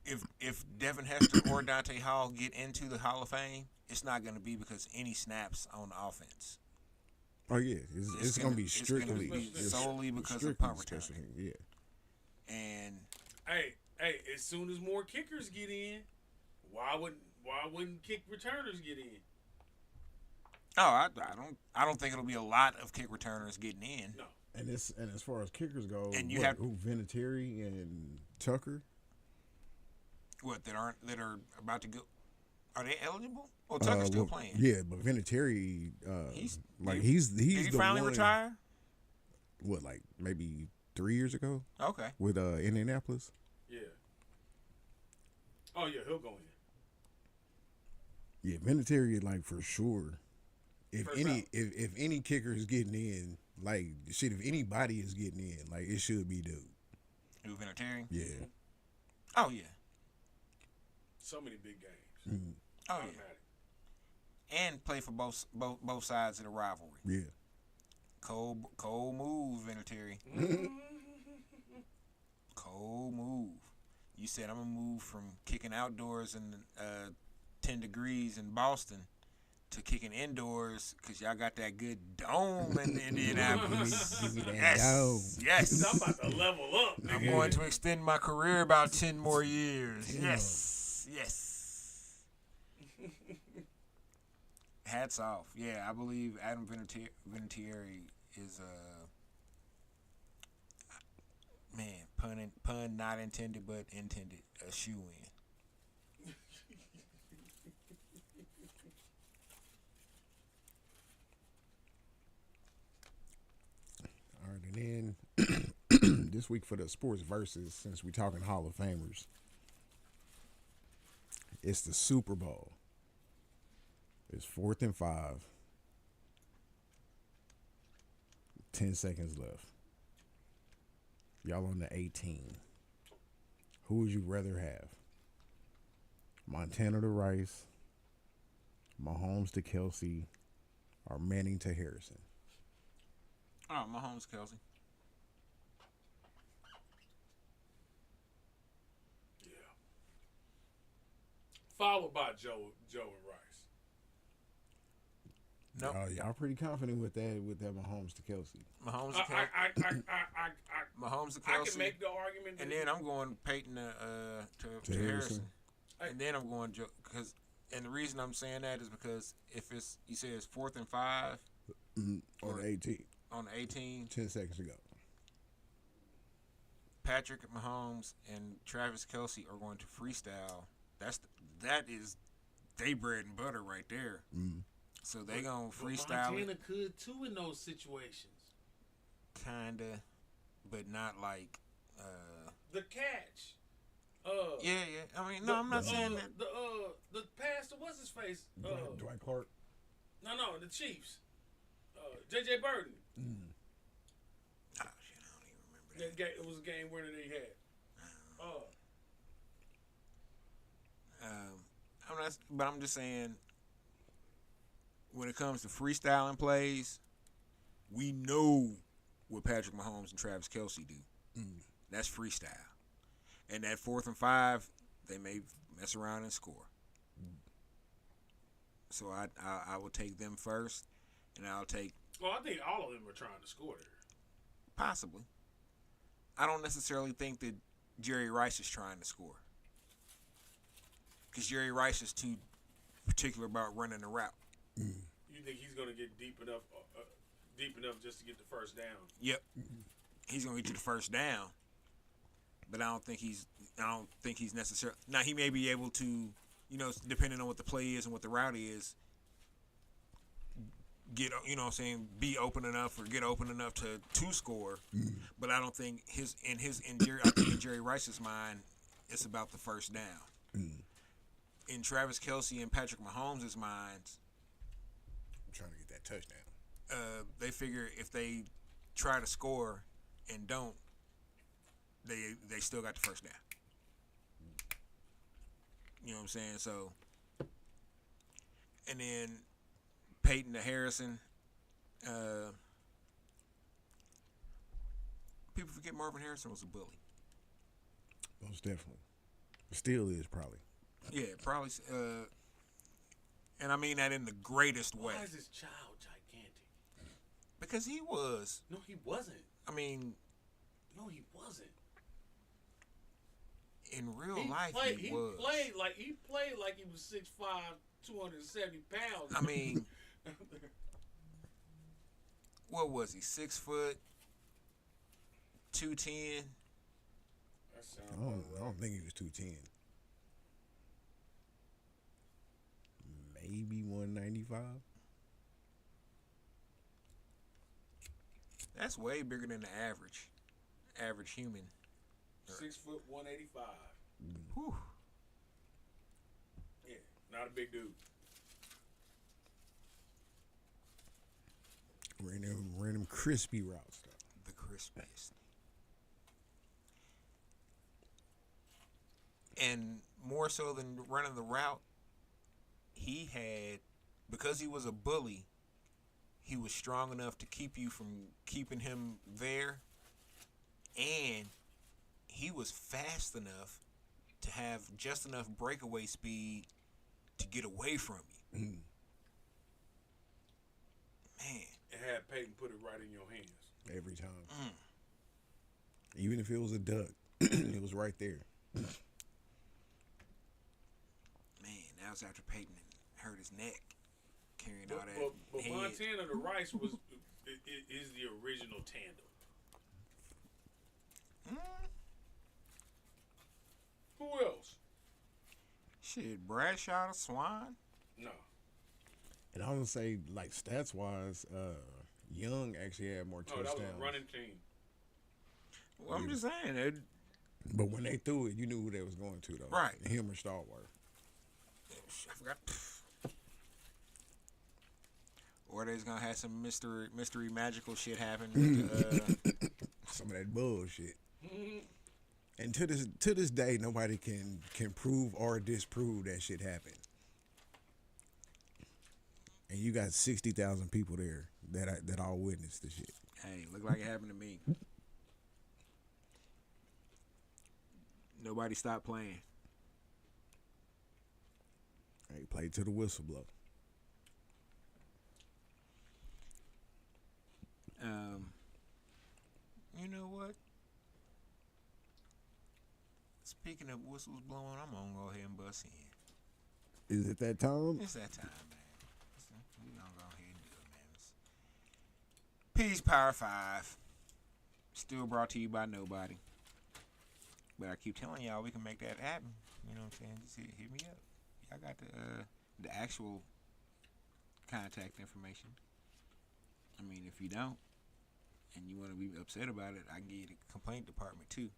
If Devin Hester or Dante Hall get into the Hall of Fame, it's not going to be because any snaps on the offense. Oh yeah, it's gonna be strictly solely because of strictly punt special return. teams, yeah. And Hey, as soon as more kickers get in, why wouldn't kick returners get in? I don't think it'll be a lot of kick returners getting in. No. And as far as kickers go, And you have Vinatieri and Tucker. that are about to go. Are they eligible? Oh, Tucker's still playing. Yeah, but Vinatieri, he's Did he the finally one, retire? What, like maybe 3 years ago Okay. with Indianapolis? Yeah. Oh yeah, he'll go in. Yeah, Vinatieri, like for sure. If First any out. if any kicker is getting in, like shit, if anybody is getting in, like it should be dude. Who, Vinatieri? Yeah. Oh yeah. So many big games. Mm-hmm. Oh Automatic. yeah. And play for both sides of the rivalry. Yeah. Cold move, Vinatieri. Cold move. You said I'm gonna move from kicking outdoors in 10 degrees in Boston to kicking indoors because y'all got that good dome in Indianapolis. Give me that Yes, dome. yes. I'm about to level up, nigga. I'm going to extend my career about 10 more years. Yes, yes. hats off. Yeah, I believe Adam Vinatieri is man, pun not intended but intended, a shoe-in. All right, and then this week for the sports versus, since we're talking Hall of Famers, it's the Super Bowl. It's 4th and 5. 10 seconds left. Y'all on the 18. Who would you rather have? Montana to Rice, Mahomes to Kelsey, or Manning to Harrison? Oh, Mahomes, Kelsey. Yeah. Followed by Joe and Rice. Nope. Y'all pretty confident with that Mahomes to Kelsey. Mahomes to Kelsey. Mahomes to I Kelsey. can make the argument. And then I'm going Peyton to Harrison. And then I'm going Joe, and the reason I'm saying that is because if you say it's 4th and 5 on the 18. On the 18, 10 seconds ago. Patrick Mahomes and Travis Kelsey are going to freestyle. That is they bread and butter right there. Mm. So they gonna freestyle. Montana could too in those situations. Kinda, but not like. The catch. Yeah. I mean, no, I'm not saying that. The pass to what's his face? Dwight Clark. No, the Chiefs. J.J. Burton. Oh shit, I don't even remember that. It was a game winner they had. I'm just saying, when it comes to freestyling plays, we know what Patrick Mahomes and Travis Kelsey do. That's freestyle. And that 4th and 5, they may mess around and score. So I will take them first, and I'll take. Well, I think all of them are trying to score there. Possibly. I don't necessarily think that Jerry Rice is trying to score, because Jerry Rice is too particular about running the route. You think he's going to get deep enough just to get the first down? Yep. He's going to get you the first down, but I don't think he's necessarily. Now he may be able to, depending on what the play is and what the route is, get, be open enough or get open enough to score. But I don't think in Jerry Rice's mind, it's about the first down. In Travis Kelsey and Patrick Mahomes' minds, I'm trying to get that touchdown. They figure if they try to score and don't, they still got the first down. You know what I'm saying? So, and then Peyton to Harrison. People forget Marvin Harrison was a bully. Most definitely. Still is, probably. Yeah, probably. And I mean that in the greatest way. Why is this child gigantic? Because he was. No, he wasn't. I mean. No, he wasn't. In real life, he was. He played like he was 6'5", 270 pounds. I mean, what was he? 6 foot, 210. I don't think he was 210. Maybe 195. That's way bigger than the average human. 6 foot 185. Whew. Yeah, not a big dude. Ran them crispy routes though. The crispiest. And more so than running the route, he had, because he was a bully, he was strong enough to keep you from keeping him there, and he was fast enough to have just enough breakaway speed to get away from you. Man. And had Peyton put it right in your hands. Every time. Even if it was a duck, it was right there. Man, that was after Peyton hurt his neck. carrying all that. But head. Montana to Rice is the original tandem. Who else? Shit, Bradshaw to Swan. No. And I'm gonna say, like, stats wise, Young actually had more No, that touchdowns. was a running team. Well, I'm just saying it. But when they threw it, you knew who they was going to, though. Right. Him or Stallworth. I forgot. Or they's gonna have some mystery magical shit happen. Some of that bullshit. And to this day, nobody can prove or disprove that shit happened. And you got 60,000 people there that all witnessed the shit. Hey, look like it happened to me. Nobody stopped playing. Hey, play to the whistle blow. You know what? Speaking of whistles blowing, I'm gonna go ahead and bust in. Is it that time? It's that time, man. We gonna go ahead and do it, man. Peace, Power 5. Still brought to you by nobody. But I keep telling y'all we can make that happen. You know what I'm saying? Just hit me up. Y'all got the actual contact information. I mean, if you don't, and you want to be upset about it, I can give you the complaint department too.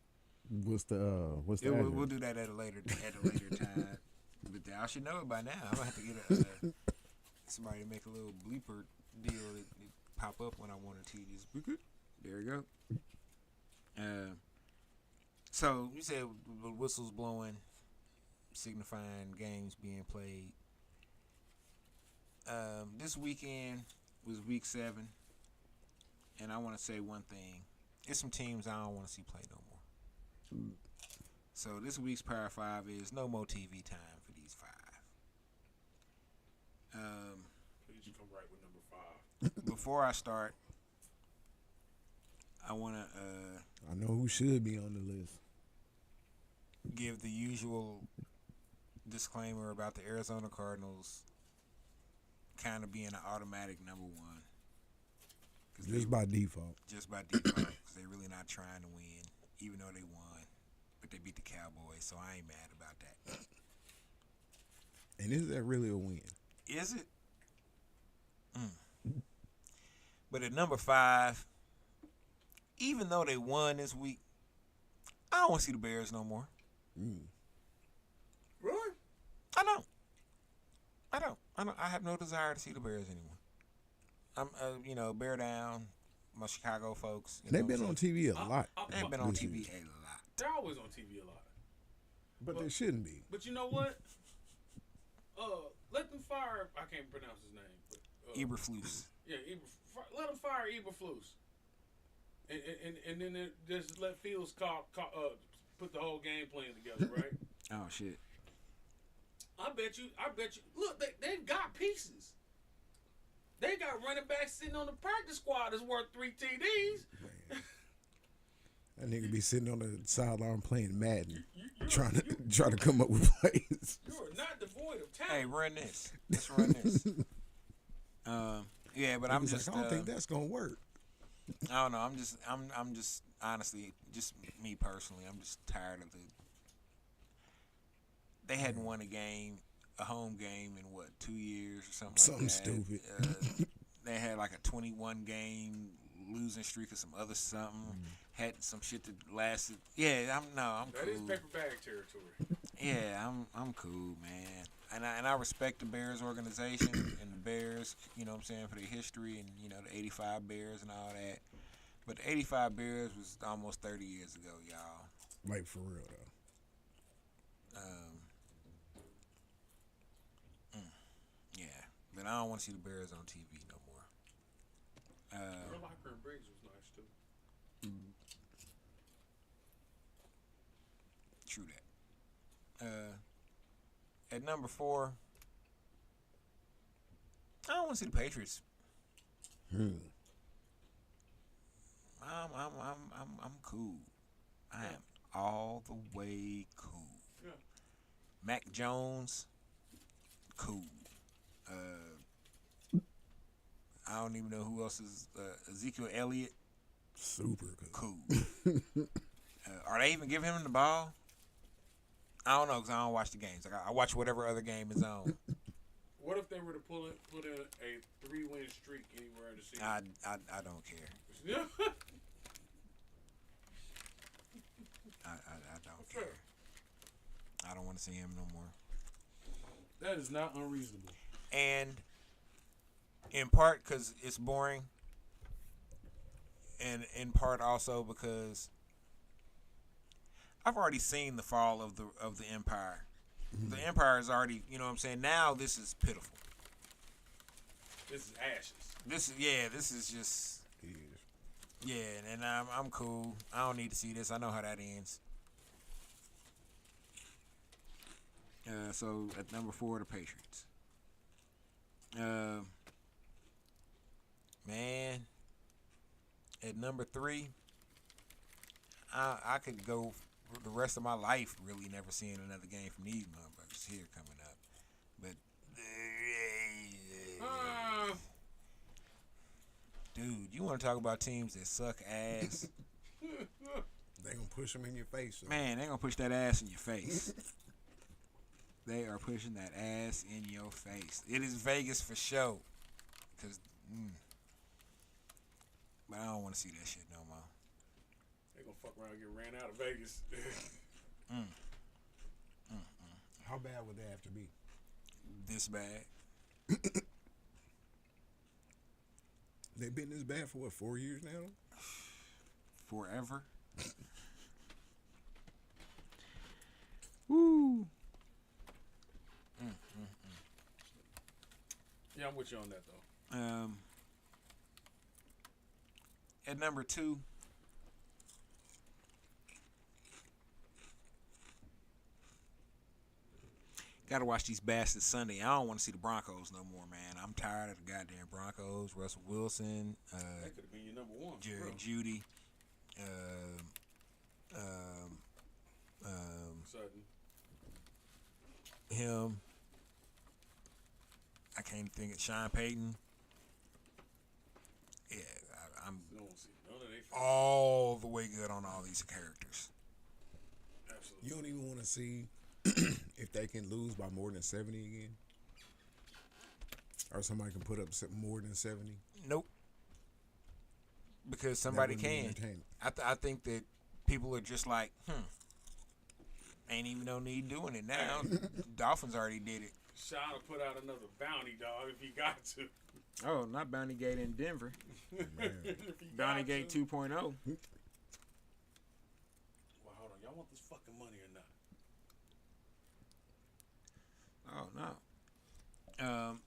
What's the We'll do that at a later time. But y'all should know it by now. I'm gonna have to get somebody to make a little bleeper deal that pop up when I want to just there you go. So you said the whistles blowing, signifying games being played. This weekend was week 7, and I want to say one thing: there's some teams I don't want to see play no more. So this week's Power 5 is no more TV time for these 5. Please come right with number 5. Before I start, I want to I know who should be on the list. give the usual disclaimer about the Arizona Cardinals kind of being an automatic number 1. Just by default. Just by default, because they're really not trying to win, even though they won. But they beat the Cowboys, so I ain't mad about that. And is that really a win? Is it? But at number 5, even though they won this week, I don't want to see the Bears no more. Really? I don't. I have no desire to see the Bears anymore. I'm, bear down, my Chicago folks. They've been on TV a lot. They've been on TV a lot. They're always on TV a lot. But they shouldn't be. But you know what? Let them fire. I can't pronounce his name. But, Eberflus. Yeah, let them fire Eberflus. And then just let Fields put the whole game plan together, right? Oh shit. I bet you. Look, they've got pieces. They got running backs sitting on the practice squad that's worth 3 TDs. Man. That nigga be sitting on the sideline playing Madden, trying to come up with plays. You are not devoid of talent. Hey, run this. Let's run this. Yeah, but I'm just. Like, I don't think that's gonna work. I don't know. I'm just honestly, just me personally. I'm just tired of the. They hadn't won a home game in 2 years or something like that. Stupid. They had like a 21 game losing streak or some other something. Had some shit that lasted. Yeah, I'm That cool. is paper bag territory. Yeah, I'm cool, man. And I respect the Bears organization and the Bears, you know what I'm saying, for their history and, the 85 Bears and all that. But the 85 Bears was almost 30 years ago, y'all. Like, for real, though. Yeah, but I don't want to see the Bears on TV no more. Your locker and Briggs was nice, too. True that. At number 4, I don't want to see the Patriots. I'm cool. I am all the way cool. Yeah. Mac Jones, cool. I don't even know who else is Ezekiel Elliott. Super Cool. Are they even giving him the ball? I don't know because I don't watch the games. Like I watch whatever other game is on. What if they were to put in a 3-win streak anywhere in the season? I don't care. Yeah. I don't care. I don't want to see him no more. That is not unreasonable. And in part because it's boring, and in part also because I've already seen the fall of the Empire. The Empire is already, you know what I'm saying? Now this is pitiful. This is ashes. This is just and I'm cool. I don't need to see this. I know how that ends. So at number 4, the Patriots. Man, at number 3, I could go for the rest of my life really never seeing another game from these motherfuckers here coming up. But dude, you want to talk about teams that suck ass? They gonna push them in your face. So. Man, they gonna push that ass in your face. They are pushing that ass in your face. It is Vegas for show. But I don't want to see that shit no more. They gonna fuck around and get ran out of Vegas. How bad would they have to be? This bad. They've been this bad for what, 4 years now? Forever. Woo. Yeah, I'm with you on that though. At number 2, gotta watch these bastards Sunday. I don't want to see the Broncos no more, man. I'm tired of the goddamn Broncos. Russell Wilson, That could have been your number 1. Jerry Judy, Sutton. him. I can't think of Sean Payton. Yeah, I'm No one see none of they. all the way good on all these characters. Absolutely. You don't even want to see if they can lose by more than 70 again, or somebody can put up more than 70. Nope. Because somebody That wouldn't be can. entertaining. I think that people are just like, ain't even no need doing it now. Dolphins already did it. Sean will put out another bounty dog if he got to. Oh, not Bounty Gate in Denver. Man. If he Bounty got Gate to. 2.0. Well, hold on. Y'all want this fucking money or not? Oh, no.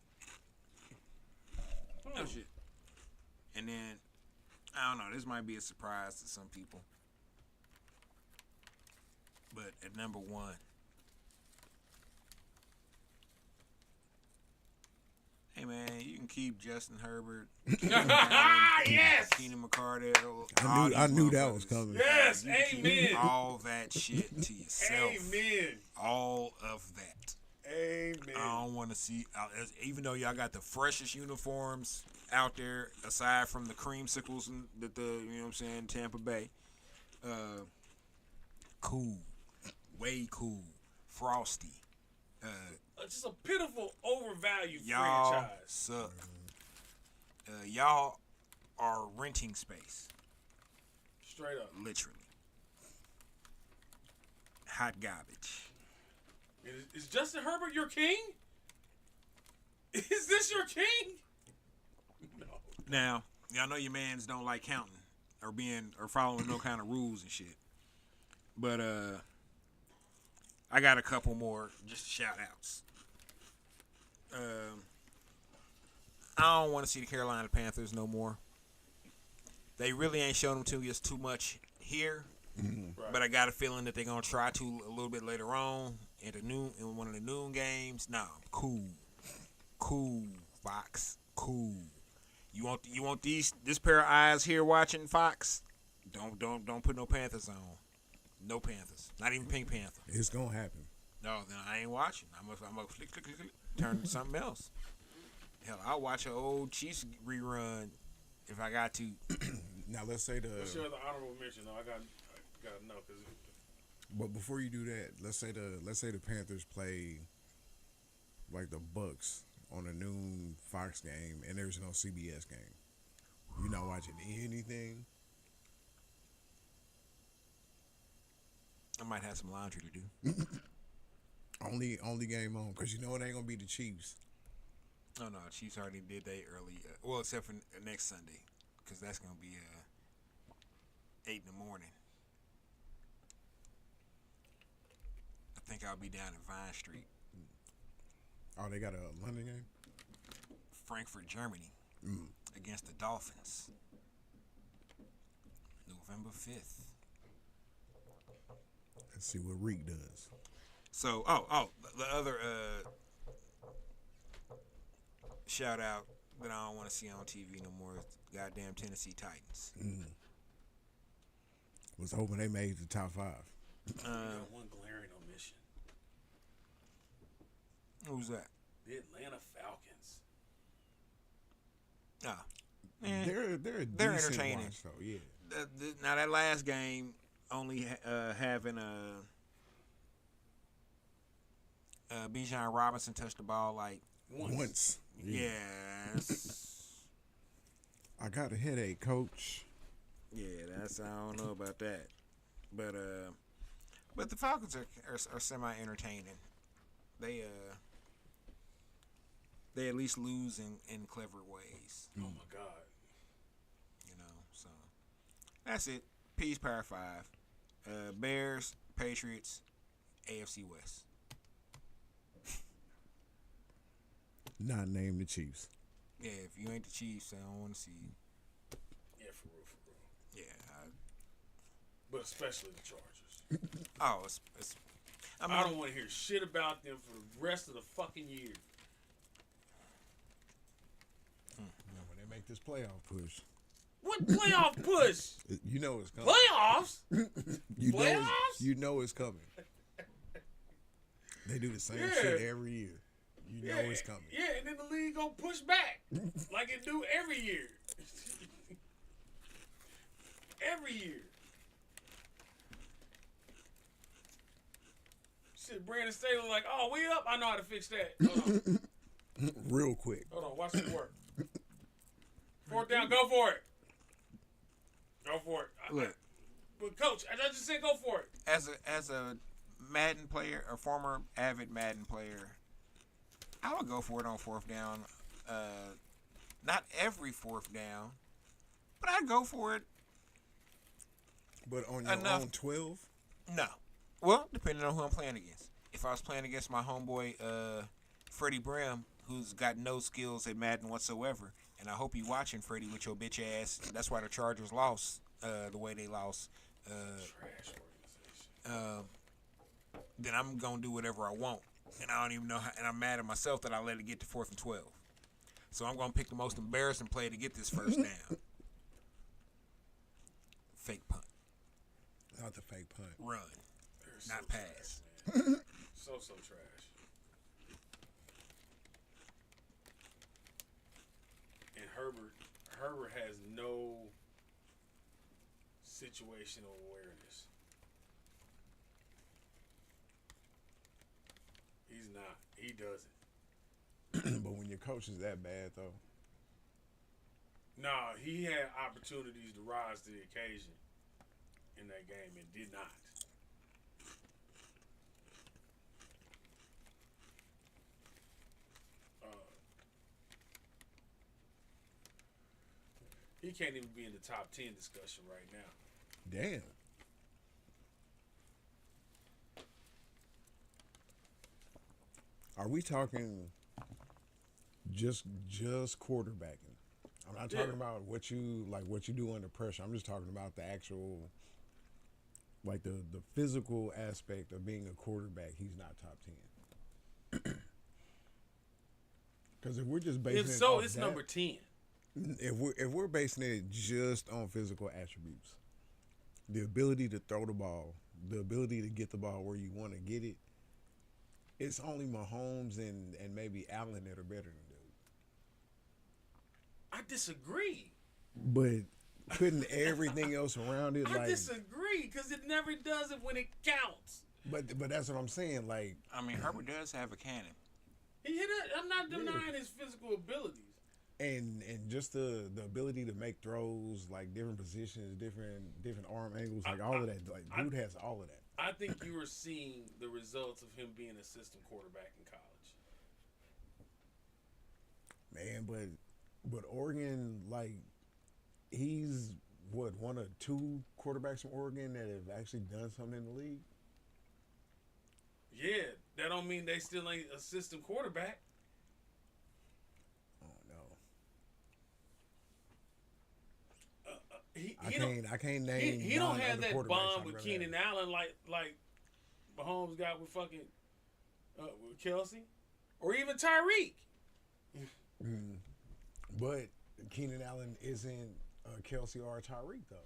Oh, shit. And then, I don't know. This might be a surprise to some people. But at number 1, hey, man, you can keep Justin Herbert. Yes! Keenan McCardell. I knew that was coming. Yes! You can Amen! keep all that shit to yourself. Amen! All of that. Amen! I don't want to see, even though y'all got the freshest uniforms out there, aside from the creamsicles that you know what I'm saying, Tampa Bay. Cool. Way cool. Frosty. Just a pitiful, overvalued Y'all franchise. suck. Y'all are renting space. Straight up. Literally. Hot garbage. Is Justin Herbert your king? Is this your king? No. Now, y'all know your mans don't like counting or following no kind of rules and shit. But I got a couple more just shout outs. I don't want to see the Carolina Panthers no more. They really ain't shown them to us too much here. Right. But I got a feeling that they're gonna try to a little bit later on in one of the noon games. Nah, cool, Fox, cool. You want this pair of eyes here watching Fox? Don't put no Panthers on. No Panthers, not even Pink Panther. It's gonna happen. No, then I ain't watching. I'm gonna click, turn to something else. Hell, I'll watch an old Chiefs rerun if I got to. Now let's say What's your other honorable mention? No, I got to know because but before you do that, let's say the Panthers play like the Bucks on a noon Fox game and there's no CBS game. You're not watching anything. I might have some laundry to do. Only game on because you know it ain't gonna be the Chiefs. Oh no, Chiefs already did they early. Well, except for next Sunday, because that's gonna be 8 in the morning. I think I'll be down at Vine Street, Oh, they got a London game. Frankfurt, Germany, against the Dolphins, November 5th. Let's see what Reek does. So, the other shout out that I don't want to see on TV no more is the goddamn Tennessee Titans. Was hoping they made the top 5. got one glaring omission. Who's that? The Atlanta Falcons. Ah, They're they're decent entertaining. watch, though. Yeah. Now that last game only having Bijan Robinson touched the ball like Once. yes. I got a headache, coach. Yeah, that's I don't know about that, but the Falcons are semi entertaining. They at least lose in clever ways. Oh my God. You know, so that's it. Peace, Power 5. Bears, Patriots, AFC West. Not named the Chiefs. Yeah, if you ain't the Chiefs, I don't want to see you. Yeah, for real. Yeah. But especially the Chargers. It's I don't want to hear shit about them for the rest of the fucking year. When they make this playoff push, What playoff push? you know it's coming. Playoffs? You know Playoffs? you know it's coming. They do the same Yeah. shit every year. You know it's coming. Yeah, and then the league gonna push back like it do every year. Every year. Shit, Brandon Staley like, oh, we up? I know how to fix that. Hold on. Real quick. Hold on, watch it work. 4th down, go for it. Go for it. Look, But coach, I just said go for it. as a Madden player, a former avid Madden player, I would go for it on 4th down. Not every 4th down, but I'd go for it. But on your Enough. own 12? No. Well, depending on who I'm playing against. If I was playing against my homeboy Freddie Brim, who's got no skills at Madden whatsoever, and I hope you watching, Freddie, with your bitch ass. That's why the Chargers lost the way they lost. Trash organization. Then I'm going to do whatever I want. And I don't even know how, and I'm mad at myself that I let it get to 4th and 12. So I'm going to pick the most embarrassing play to get this first down. Fake punt. Not the fake punt. Run. They're Not so pass. trash, man. so trash. And Herbert has no situational awareness. He's not. He doesn't. But when your coach is that bad, though. Nah, he had opportunities to rise to the occasion in that game and did not. He can't even be in the top 10 discussion right now. Damn. Are we talking just quarterbacking? I'm not talking about what you do under pressure. I'm just talking about the actual, like the physical aspect of being a quarterback. He's not top 10. Because if we're just basing If it so, off it's that, number 10. if we're basing it just on physical attributes, the ability to throw the ball, the ability to get the ball where you want to get it, it's only Mahomes and maybe Allen that are better than dude. I disagree. But putting everything else around it, I like, disagree because it never does it when it counts. but that's what I'm saying. Like, I mean, Herbert does have a cannon. He hit it. I'm not denying his physical abilities. and just the ability to make throws, like different positions, different arm angles, like all of that. Like, dude has all of that. I think you were seeing the results of him being an assistant quarterback in college. Man, but Oregon, like, he's one of two quarterbacks from Oregon that have actually done something in the league. Yeah, that don't mean they still ain't assistant quarterback. Oh no. He I can't name. He don't nine have other that quarterbacks bond I'd with rather Keenan have. Allen like Mahomes got with fucking with Kelsey or even Tyreek. But Keenan Allen isn't Kelsey or Tyreek though.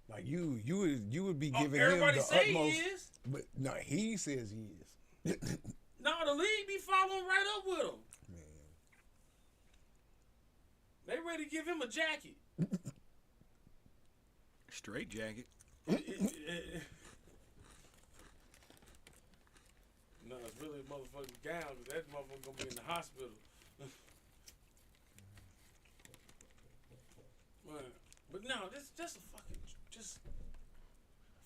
Like you would be giving him Everybody the say utmost. he is. But no, he says he is. No, the league be following right up with him. Man, They ready to give him a jacket. Straight jacket. No, it's really a motherfucking gown. 'Cause that motherfucker gonna be in the hospital. Man, but no, this just a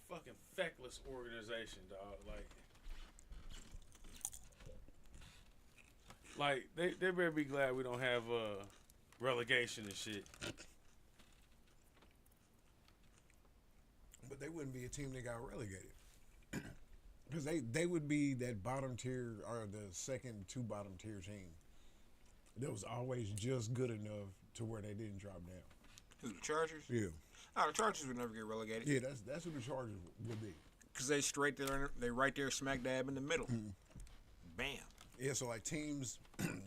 fucking feckless organization, dog. Like they better be glad we don't have relegation and shit. but they wouldn't be a team that got relegated. Because they would be that bottom tier or the second to bottom tier team that was always just good enough to where they didn't drop down. Who, the Chargers? Yeah. Oh, the Chargers would never get relegated. Yeah, that's who the Chargers would be. Because they straight there, they right there smack dab in the middle. Bam. Yeah, so like teams,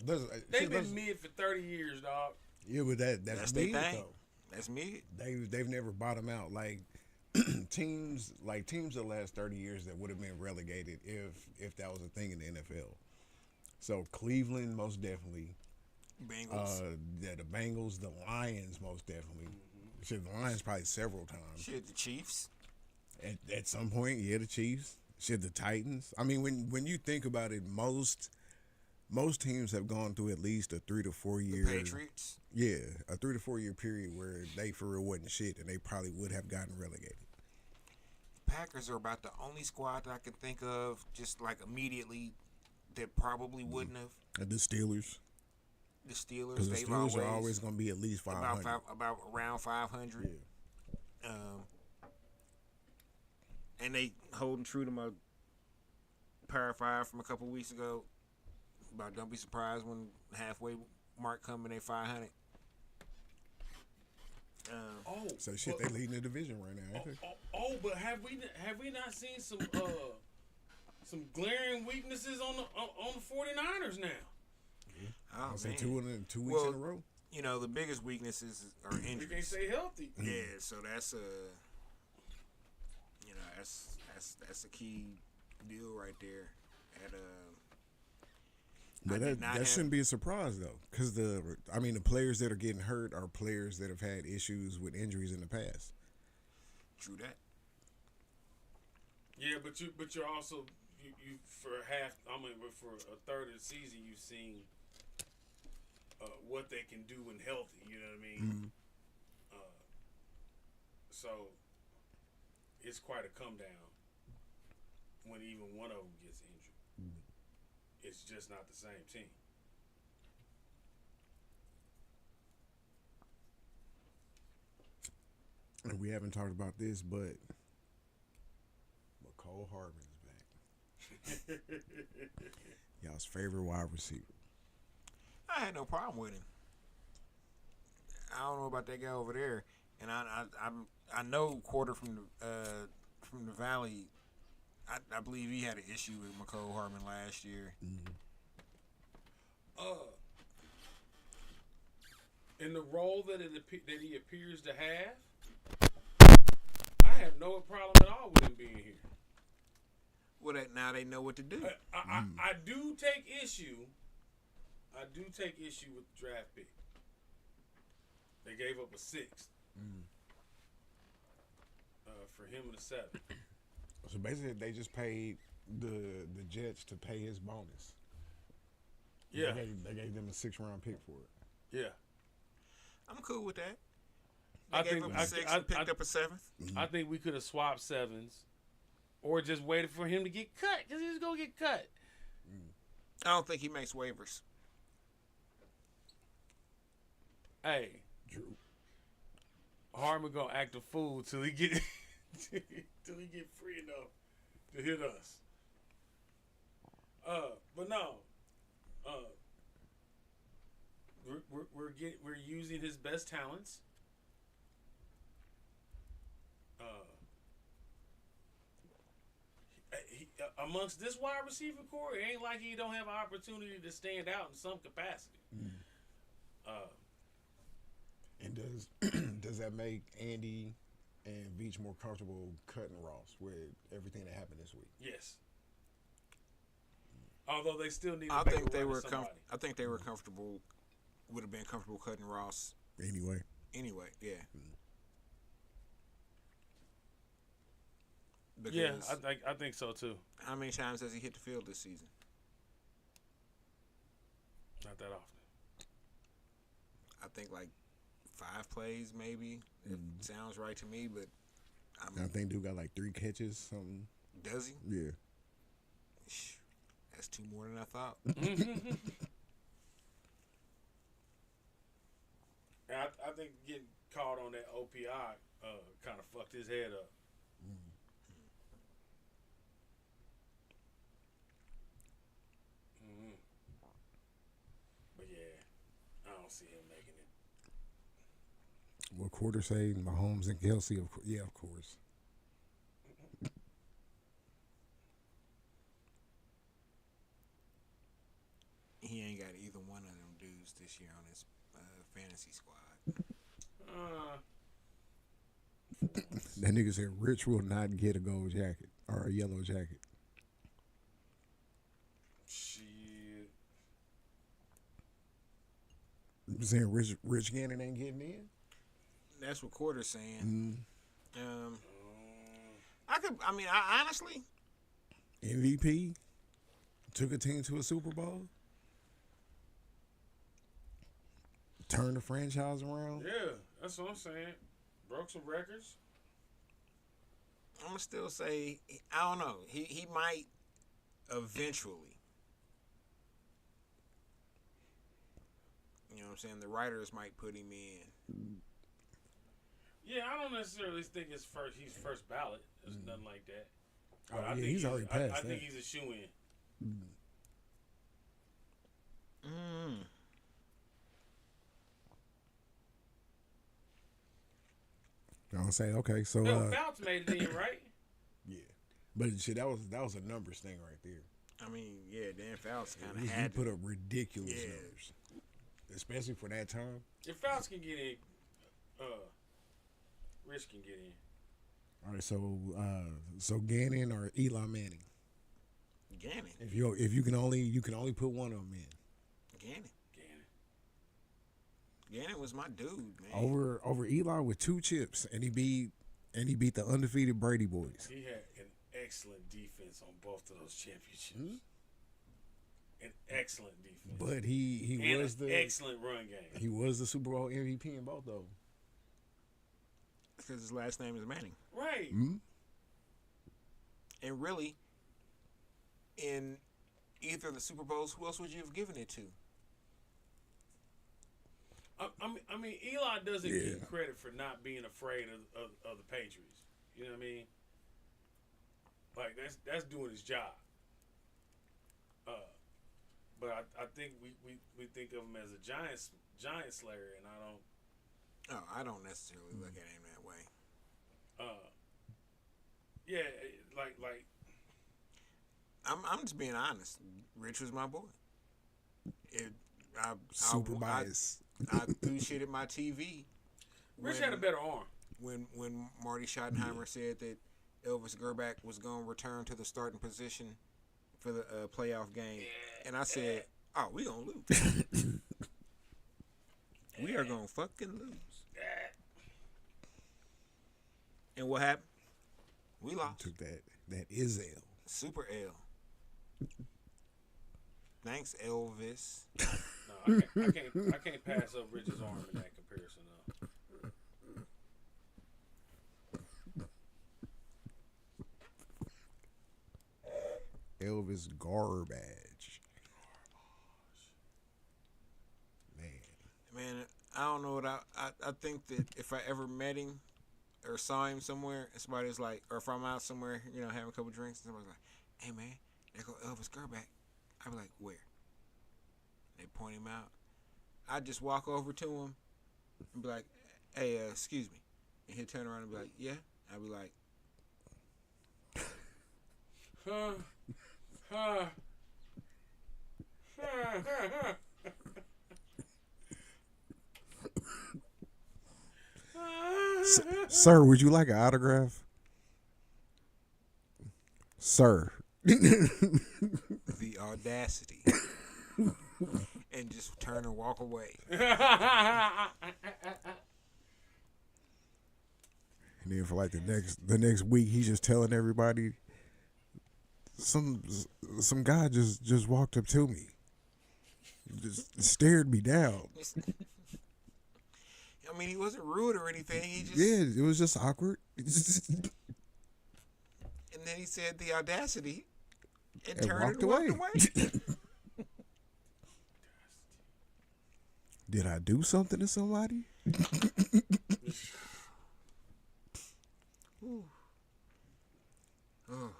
They've been mid for 30 years, dog. Yeah, but that's their mid thing. though. That's mid. They've never bottomed out. Like teams of the last 30 years that would have been relegated if that was a thing in the NFL. So Cleveland most definitely. Bengals. The Bengals, the Lions most definitely. Shit, the Lions probably several times. Shit, the Chiefs. At some point, yeah, the Chiefs. Shit, the Titans. I mean, when you think about it, most teams have gone through at least a 3 to 4 year. Patriots. Yeah, a 3 to 4 year period where they for real wasn't shit, and they probably would have gotten relegated. Packers are about the only squad that I can think of, just like immediately, that probably wouldn't have. And the Steelers. The Steelers. Because the they've Steelers are always going to be at least 500. about around 500. Yeah. And they holding true to my Power 5 from a couple weeks ago. About don't be surprised when halfway mark come and they 500. So shit, they leading the division right now, ain't they? But have we not seen some glaring weaknesses on the 49ers now? Oh, I say man. 2 weeks in a row. You know, the biggest weaknesses are They can't injuries. stay healthy. Yeah, so that's that's a key deal right there. But that shouldn't be a surprise though, because the players that are getting hurt are players that have had issues with injuries in the past. True that. Yeah, but you're also you for for a third of the season you've seen what they can do when healthy. You know what I mean? Mm-hmm. So it's quite a come down when even one of them gets injured. Mm-hmm. It's just not the same team. And we haven't talked about this, but Cole Harvin's back. Y'all's favorite wide receiver. I had no problem with him. I don't know about that guy over there, and I know Quarter from the Valley. I believe he had an issue with McCole Hardman last year. In the role that he appears to have, I have no problem at all with him being here. Well, now they know what to do. I do take issue I do take issue with the draft pick. They gave up a 6th for him and a 7th. So basically, they just paid the Jets to pay his bonus. Yeah, They gave them a 6th-round pick for it. yeah. I'm cool with that. I They gave think up a 6th and picked up a 7th. I think we could have swapped 7s, or just waited for him to get cut because he's gonna get cut. I don't think he makes waivers. Hey, Drew. Harmon gonna act a fool till he get free enough to hit us. But no, we're using his best talents. Amongst this wide receiver core, it ain't like he don't have an opportunity to stand out in some capacity. And does that make Andy and Veach more comfortable cutting Ross with everything that happened this week? Yes. Although they still need to I make think a they run were. at somebody. I think they were comfortable. Would have been comfortable cutting Ross Anyway. anyway. Yeah. Because Yeah, I think so too. how many times has he hit the field this season? Not that often. I think like 5 plays, maybe. It sounds right to me, but I think dude got like 3 catches, something. does he? Yeah. That's 2 more than I thought. And I think getting caught on that OPI kind of fucked his head up. But yeah, I don't see him making it. What quarter say Mahomes and Kelsey? Yeah, of course. He ain't got either one of them dudes this year on his fantasy squad. That nigga said Rich will not get a gold jacket or a yellow jacket. Shit. You saying Rich Gannon ain't getting in? That's what Quarter's saying. I honestly, MVP took a team to a Super Bowl, turned the franchise around. Yeah, that's what I'm saying. Broke some records. I'm gonna still say I don't know. He might eventually. You know what I'm saying? The writers might put him in. Yeah, I don't necessarily think he's first ballot. There's nothing like that. Oh, But I yeah, think he's already passed I that. think he's a shoe-in. I'm say okay, so No, Fouts made it in, right? yeah, but shit, that was a numbers thing right there. I mean, yeah, Dan Fouts kind He of had put to. up ridiculous Yeah. numbers, especially for that time. If Fouts can get in, Rich can get in. All right, so Gannon or Eli Manning. Gannon. If you can only put one of them in. Gannon. Gannon was my dude, man. Over Eli with 2 chips, and he beat the undefeated Brady boys. He had an excellent defense on both of those championships. An excellent defense. But he and was an the excellent run game. he was the Super Bowl MVP in both of them. Because his last name is Manning. Right. And really, in either of the Super Bowls, who else would you have given it to? I mean, Eli doesn't Yeah. get credit for not being afraid of the Patriots. You know what I mean? Like that's doing his job. But I think we think of him as a giant slayer, and I don't. Oh, I don't necessarily look at him that way. Yeah, like I'm just being honest. Rich was my boy. Super bias. I threw shit at my TV. Rich had a better arm. When Marty Schottenheimer said that Elvis Grbac was going to return to the starting position for the playoff game, and I said, Oh, we gonna lose. We are gonna fucking lose. And what happened? We lost. Took that is L. Super L. Thanks, Elvis. No, I can't pass up Rich's arm in that comparison. Elvis garbage. Man, I don't know what I think that if I ever met him or saw him somewhere and somebody's like, or if I'm out somewhere, having a couple drinks and somebody's like, hey man, there go Elvis Gerback. I'd be like, where? They point him out. I'd just walk over to him and be like, hey, excuse me. And he'd turn around and be like, yeah. I'd be like, Sir, would you like an autograph? Sir. the audacity. And just turn and walk away. And then for like the next week, he's just telling everybody, some guy just walked up to me, just stared me down. I mean, he wasn't rude or anything. He just Yeah, it was just awkward. and then he said the audacity and And turned walked and walked away. away. Did I do something to somebody? Oh.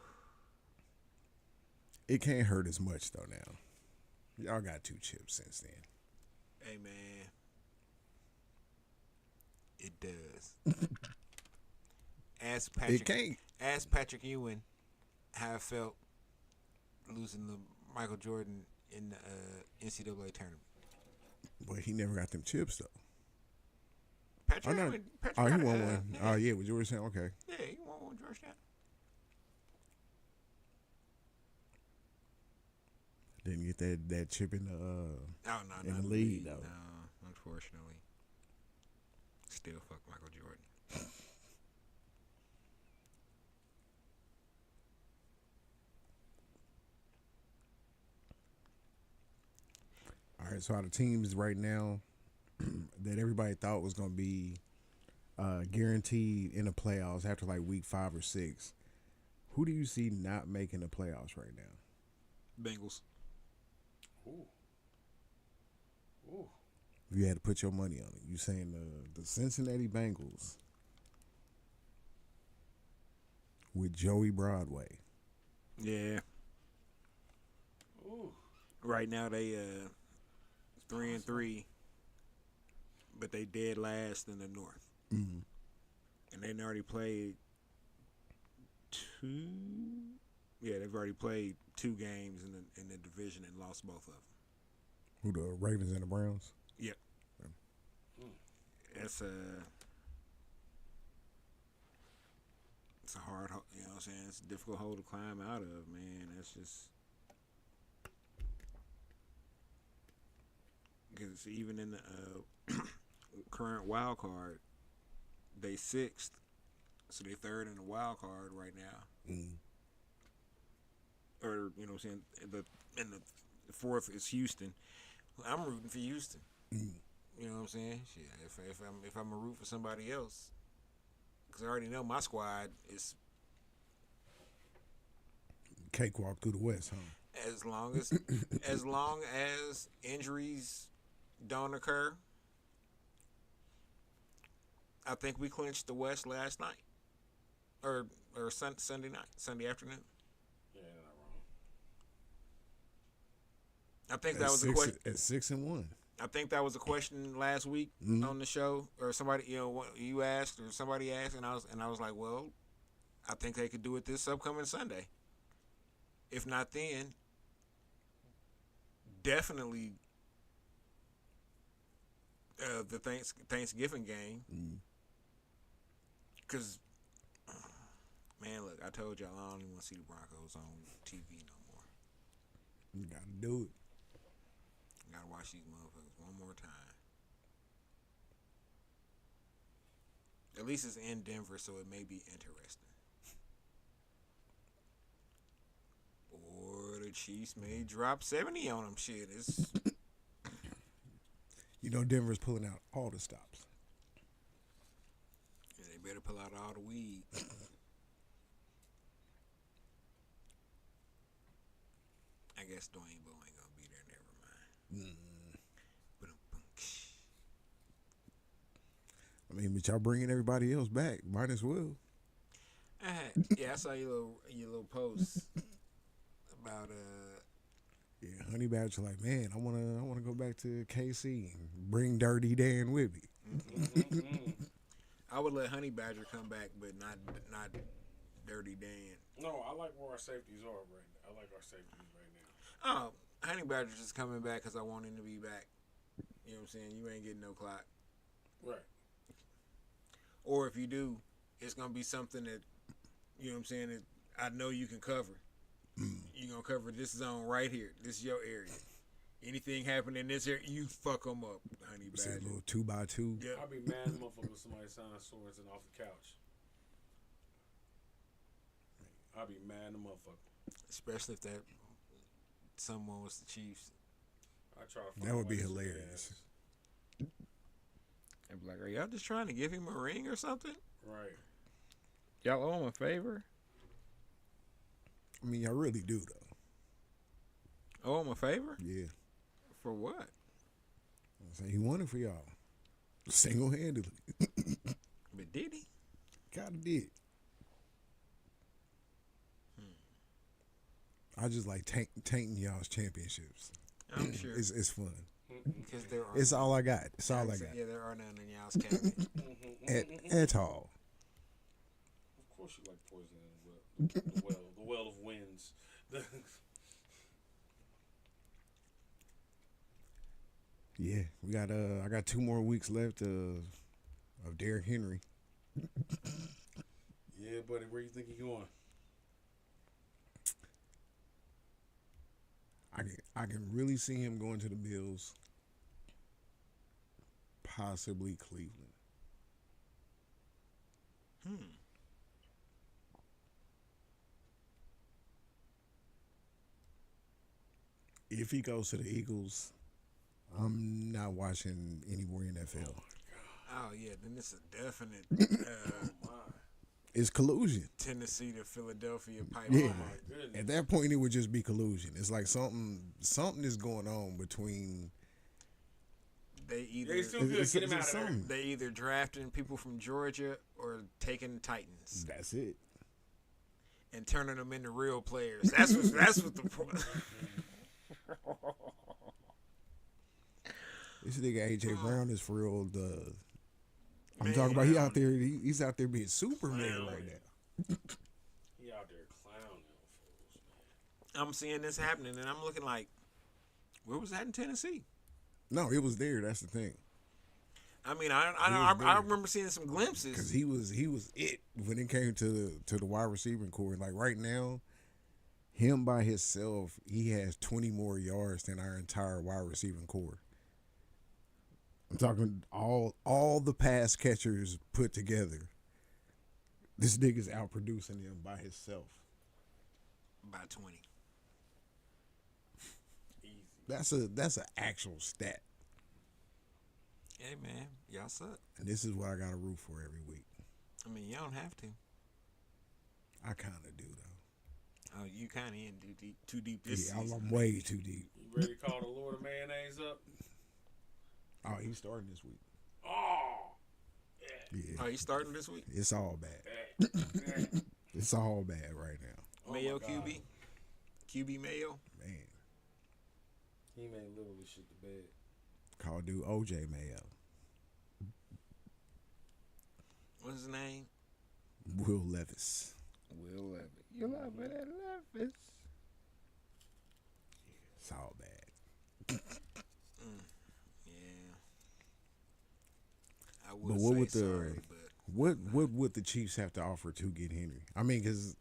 It can't hurt as much though now. Y'all got 2 chips since then. Hey man, it does. It can't. Ask Patrick Ewing how I felt losing to Michael Jordan in the NCAA tournament. But he never got them chips though. Patrick Oh, no. Ewing. Patrick Oh, he got, won one. Oh yeah, what you were saying? Okay. Yeah, he won one Georgetown. Didn't get that chip in the Oh no, in not the league though. No, unfortunately, still fuck Michael Jordan. All right, so out of teams right now that everybody thought was gonna be guaranteed in the playoffs after like week 5 or 6, who do you see not making the playoffs right now? Bengals. Ooh. Ooh. If you had to put your money on it, you saying the Cincinnati Bengals with Joey Broadway. Yeah. Ooh. Right now they 3-3, but they dead last in the North, Mm-hmm. and they already played 2. Yeah, they've already played 2 games in the division and lost both of them. Who, the Ravens and the Browns? Yep. It's a hard, you know what I'm saying? It's a difficult hole to climb out of, man. It's just because even in the current wild card, they 6th, so they 3rd in the wild card right now. Mm. Or you know what I'm saying? The 4th is Houston. I'm rooting for Houston. Mm. You know what I'm saying? Shit, if I'm a root for somebody else, because I already know my squad is Cakewalk through the West, huh? as long as injuries don't occur. I think we clinched the West last night, or Sunday night, Sunday afternoon. Yeah, you're not wrong. I think that was a question. At 6-1. I think that was a question last week on the show, or somebody, you asked, or somebody asked, and I was like, well, I think they could do it this upcoming Sunday. If not then, definitely the Thanksgiving game. Because, man, look, I told y'all I don't even want to see the Broncos on TV no more. You gotta do it. Gotta watch these motherfuckers one more time. At least it's in Denver, so it may be interesting. Or the Chiefs may drop 70 on them. Shit, it's You know, Denver's pulling out all the stops. they better pull out all the weed. I guess Dwayne Bowe ain't gonna be there. Never mind. I mean, but y'all bringing everybody else back. Might as well. Yeah, I saw your little post about Yeah, Honey Badger like, man, I wanna go back to KC and bring Dirty Dan with me. I would let Honey Badger come back, but not Dirty Dan. No, I like where our safeties are right now. I like our safeties right now. Oh, Honey Badger's just coming back because I want him to be back. You know what I'm saying? You ain't getting no clock. Right. Or if you do, it's gonna be something that, you know what I'm saying, that I know you can cover. You're gonna cover this zone right here. This is your area. Anything happen in this area, you fuck them up, Honey It's a Badger. little 2x2. Yep. I'd be mad as a motherfucker if somebody signed swords and off the couch. I'd be mad as a motherfucker. Especially if that someone was the Chiefs. I try to find That would be ways to hilarious. ass. I'd be like, are y'all just trying to give him a ring or something? Right. Y'all owe him a favor? I mean, I really do though. Owe him a favor? Yeah. For what? So he won it for y'all. Single handedly. But did he? Kinda did. I just like tainting y'all's championships. I'm sure. It's fun. Because there are. It's all I got. It's all I got. Yeah, there are none in y'all's cabinet. At all. Of course you like poison in the well of winds. Yeah, we got I got 2 more weeks left of Derrick Henry. Yeah, buddy, where you think you going? I can really see him going to the Bills, possibly Cleveland. If he goes to the Eagles, I'm not watching any more NFL. Oh, yeah, then it's a definite It's collusion. Tennessee to Philadelphia pipeline. Yeah. At that point, it would just be collusion. It's like something is going on between. They either They still good. Get him out of there. something. they either drafting people from Georgia or taking Titans That's it. and turning them into real players. That's what the point. This nigga AJ Brown is for real. I'm Man, talking about he out there. He's out there being Superman right now. He out there clowning them fools, man. I'm seeing this happening, and I'm looking like, where was that in Tennessee? No, it was there. That's the thing. I mean, was I there. remember seeing some Because glimpses. he was it when it came to the wide receiving core. Like right now, him by himself, he has 20 more yards than our entire wide receiving core. I'm talking all the pass catchers put together. This nigga's outproducing him by himself. By 20. Easy. That's an actual stat. Hey, man, y'all suck. And this is what I got to root for every week. I mean, you don't have to. I kind of do though. Oh, you kind of in too deep this Yeah, season. I'm way too deep. You ready to call the Lord of Mayonnaise up? Oh, he's starting this week. Oh, Yeah, Oh, you starting this week? it's all bad. yeah. It's all bad right now, Oh my Mayo God. QB Mayo. man. He may literally shit the bed. Call dude OJ Mayo, What's his name? Will Levis. Will Levitt. You love it at Levis. It's all bad. Yeah. I would But what say would the sorry, but what would the Chiefs have to offer to get Henry? I mean, because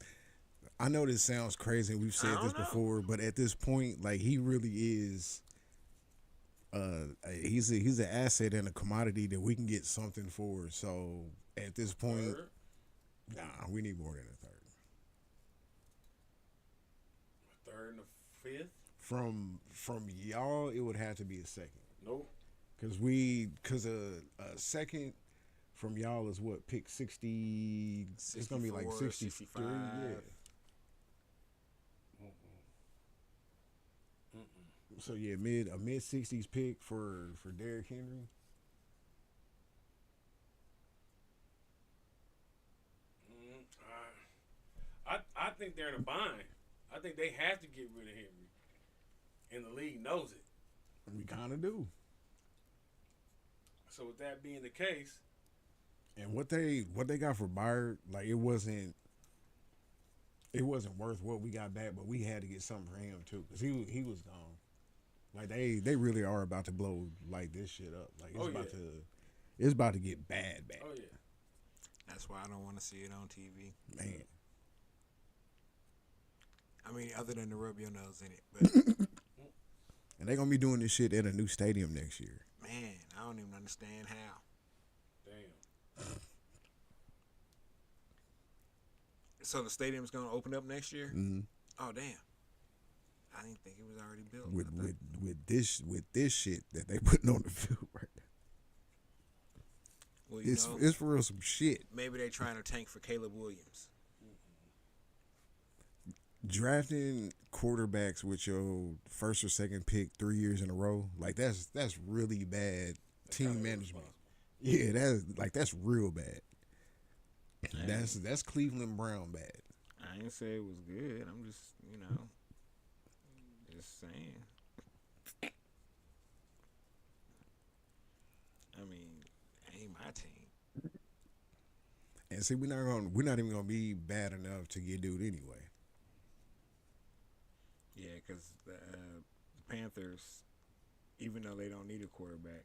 I know this sounds crazy. We've said I don't this know. before, but at this point, like he really is He's an asset and a commodity that we can get something for. So at this point, Third, we need more than a third and a fifth. from y'all. It would have to be a second Nope. because a second from y'all is what pick 60. It's gonna be like 64, 63. 65. Yeah. So yeah, a mid 60s pick for Derrick Henry. I think they're in a bind. I think they have to get rid of Henry, and the league knows it. We kind of do. So with that being the case, And what they got for Byard, like it wasn't worth what we got back, but we had to get something for him too, because he was gone. Like they really are about to blow like this shit up. Like it's about to get bad. oh yeah, That's why I don't want to see it on TV. Man. I mean, other than the rub your nose in it, but And they're gonna be doing this shit at a new stadium next year. man, I don't even understand how. damn. So the stadium's gonna open up next year. Mm-hmm. Oh damn! I didn't think it was already built. With this shit that they putting on the field right now. Well, It's for real some shit. maybe they're trying to tank for Caleb Williams. Drafting quarterbacks with your first or second pick 3 years in a row, like that's really bad team management. Yeah, that's real bad. That's Cleveland Brown bad. I didn't say it was good. I'm just, just saying. I mean, it ain't my team. And see, we're not even gonna be bad enough to get dude anyway. Yeah, because the Panthers, even though they don't need a quarterback,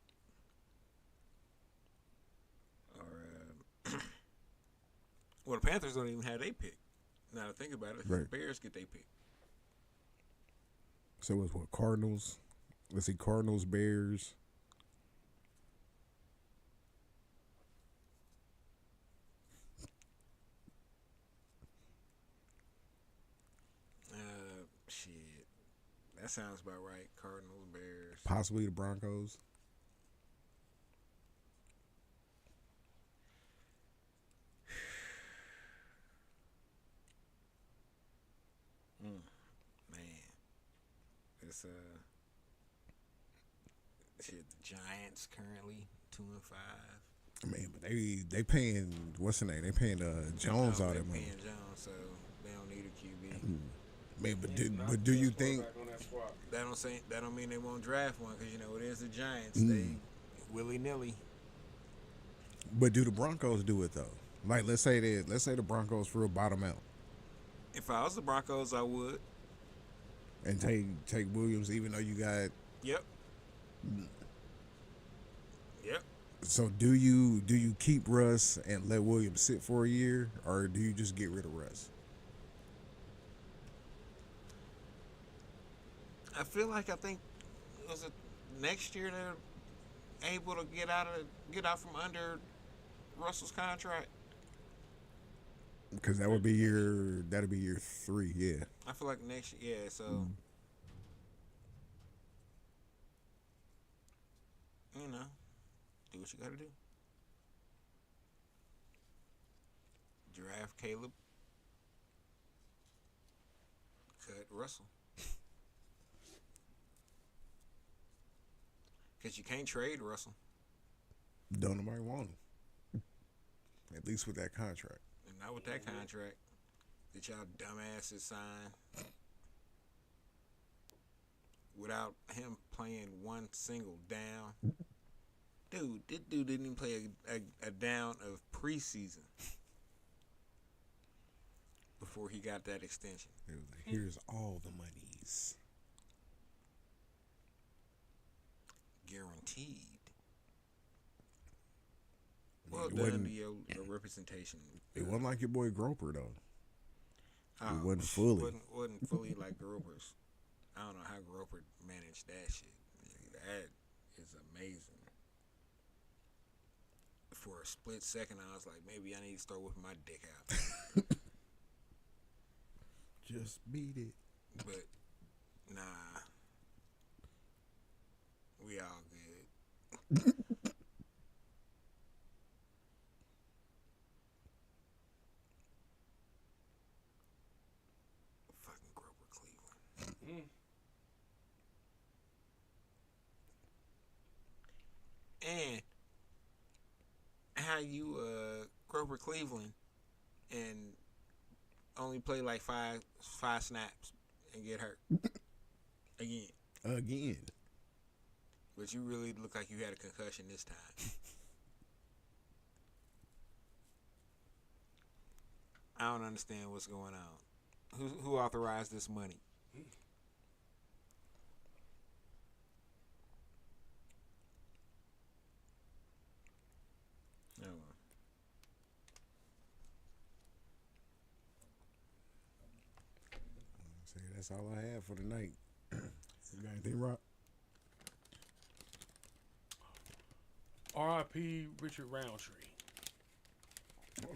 well, the Panthers don't even have their pick. Now to think about it, Right. the Bears get their pick. So it's what, Cardinals? Let's see, Cardinals, Bears. Shit, that sounds about right. Cardinals, Bears. Possibly the Broncos. Man, it's shit. The Giants currently 2-5. Man, but they paying, what's the name? They paying Jones all They're that money. paying Jones, so they don't need a QB. Man, but Not do the you best think? quarterback on that squad. That don't mean they won't draft one, because it is the Giants. They willy nilly. But do the Broncos do it though? Like let's say the Broncos for real bottom out If I was the Broncos, I would. and take Williams, even though you got. Yep. Yep. So do you keep Russ and let Williams sit for a year, or do you just get rid of Russ? I think was it next year they're able to get out from under Russell's contract. Because that'll be year 3, yeah. I feel like next year, yeah. So do what you got to do. Draft Caleb. Cut Russell. Because you can't trade Russell. Don't nobody want him. At least with that contract. And not with that contract that y'all dumbasses signed. Without him playing one single down. Dude, this dude didn't even play a down of preseason before he got that extension. It was like, here's all the monies. Guaranteed. It Well done wasn't- to your representation. It wasn't like your boy Groper though. Oh, It wasn't fully. Wasn't fully like Groper's. I don't know how Groper managed that shit. is amazing. For a split second, I was like, maybe I need to start whipping my dick out. Just beat it. But nah, we all good. Fucking Grover Cleveland. And how you Grover Cleveland and only play like five snaps and get hurt again. But you really look like you had a concussion this time. I don't understand what's going on. Who authorized this money? Oh, well. Say that's all I have for tonight. You got anything, Rock? R.I.P. Richard Roundtree.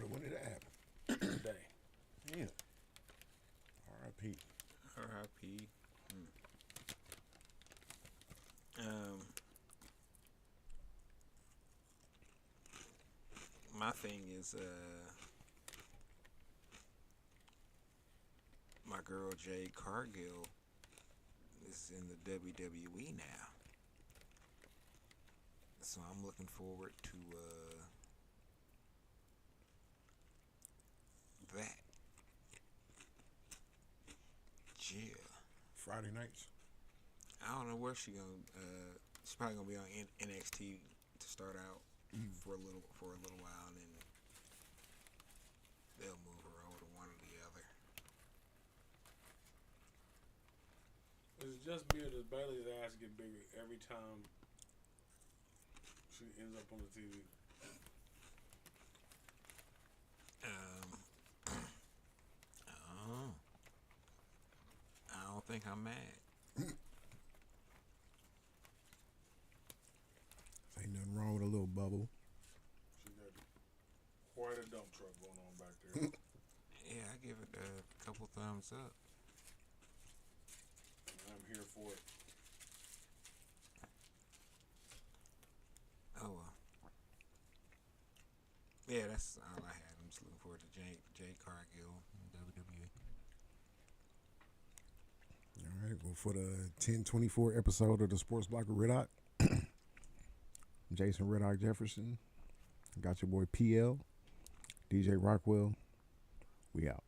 When did that happen? Today. Yeah. R.I.P. R.I.P. My thing is my girl Jade Cargill is in the WWE now, so I'm looking forward to that. Yeah. Friday nights. I don't know where she's probably gonna be on NXT to start out for a little while, and then they'll move her over to one or the other. It's just weird that Bailey's ass get bigger every time she ends up on the TV. I don't think I'm mad. Ain't nothing wrong with a little bubble. She got quite a dump truck going on back there. Yeah, I give it a couple thumbs up. And I'm here for it. Oh well. Yeah, that's all I had. I'm just looking forward to Jade Cargill in WWE. All right. Well, for the 1024 episode of the Sports Blocker Rittoc, Jason Rittoc Jefferson, got your boy PL, DJ Rockwell. We out.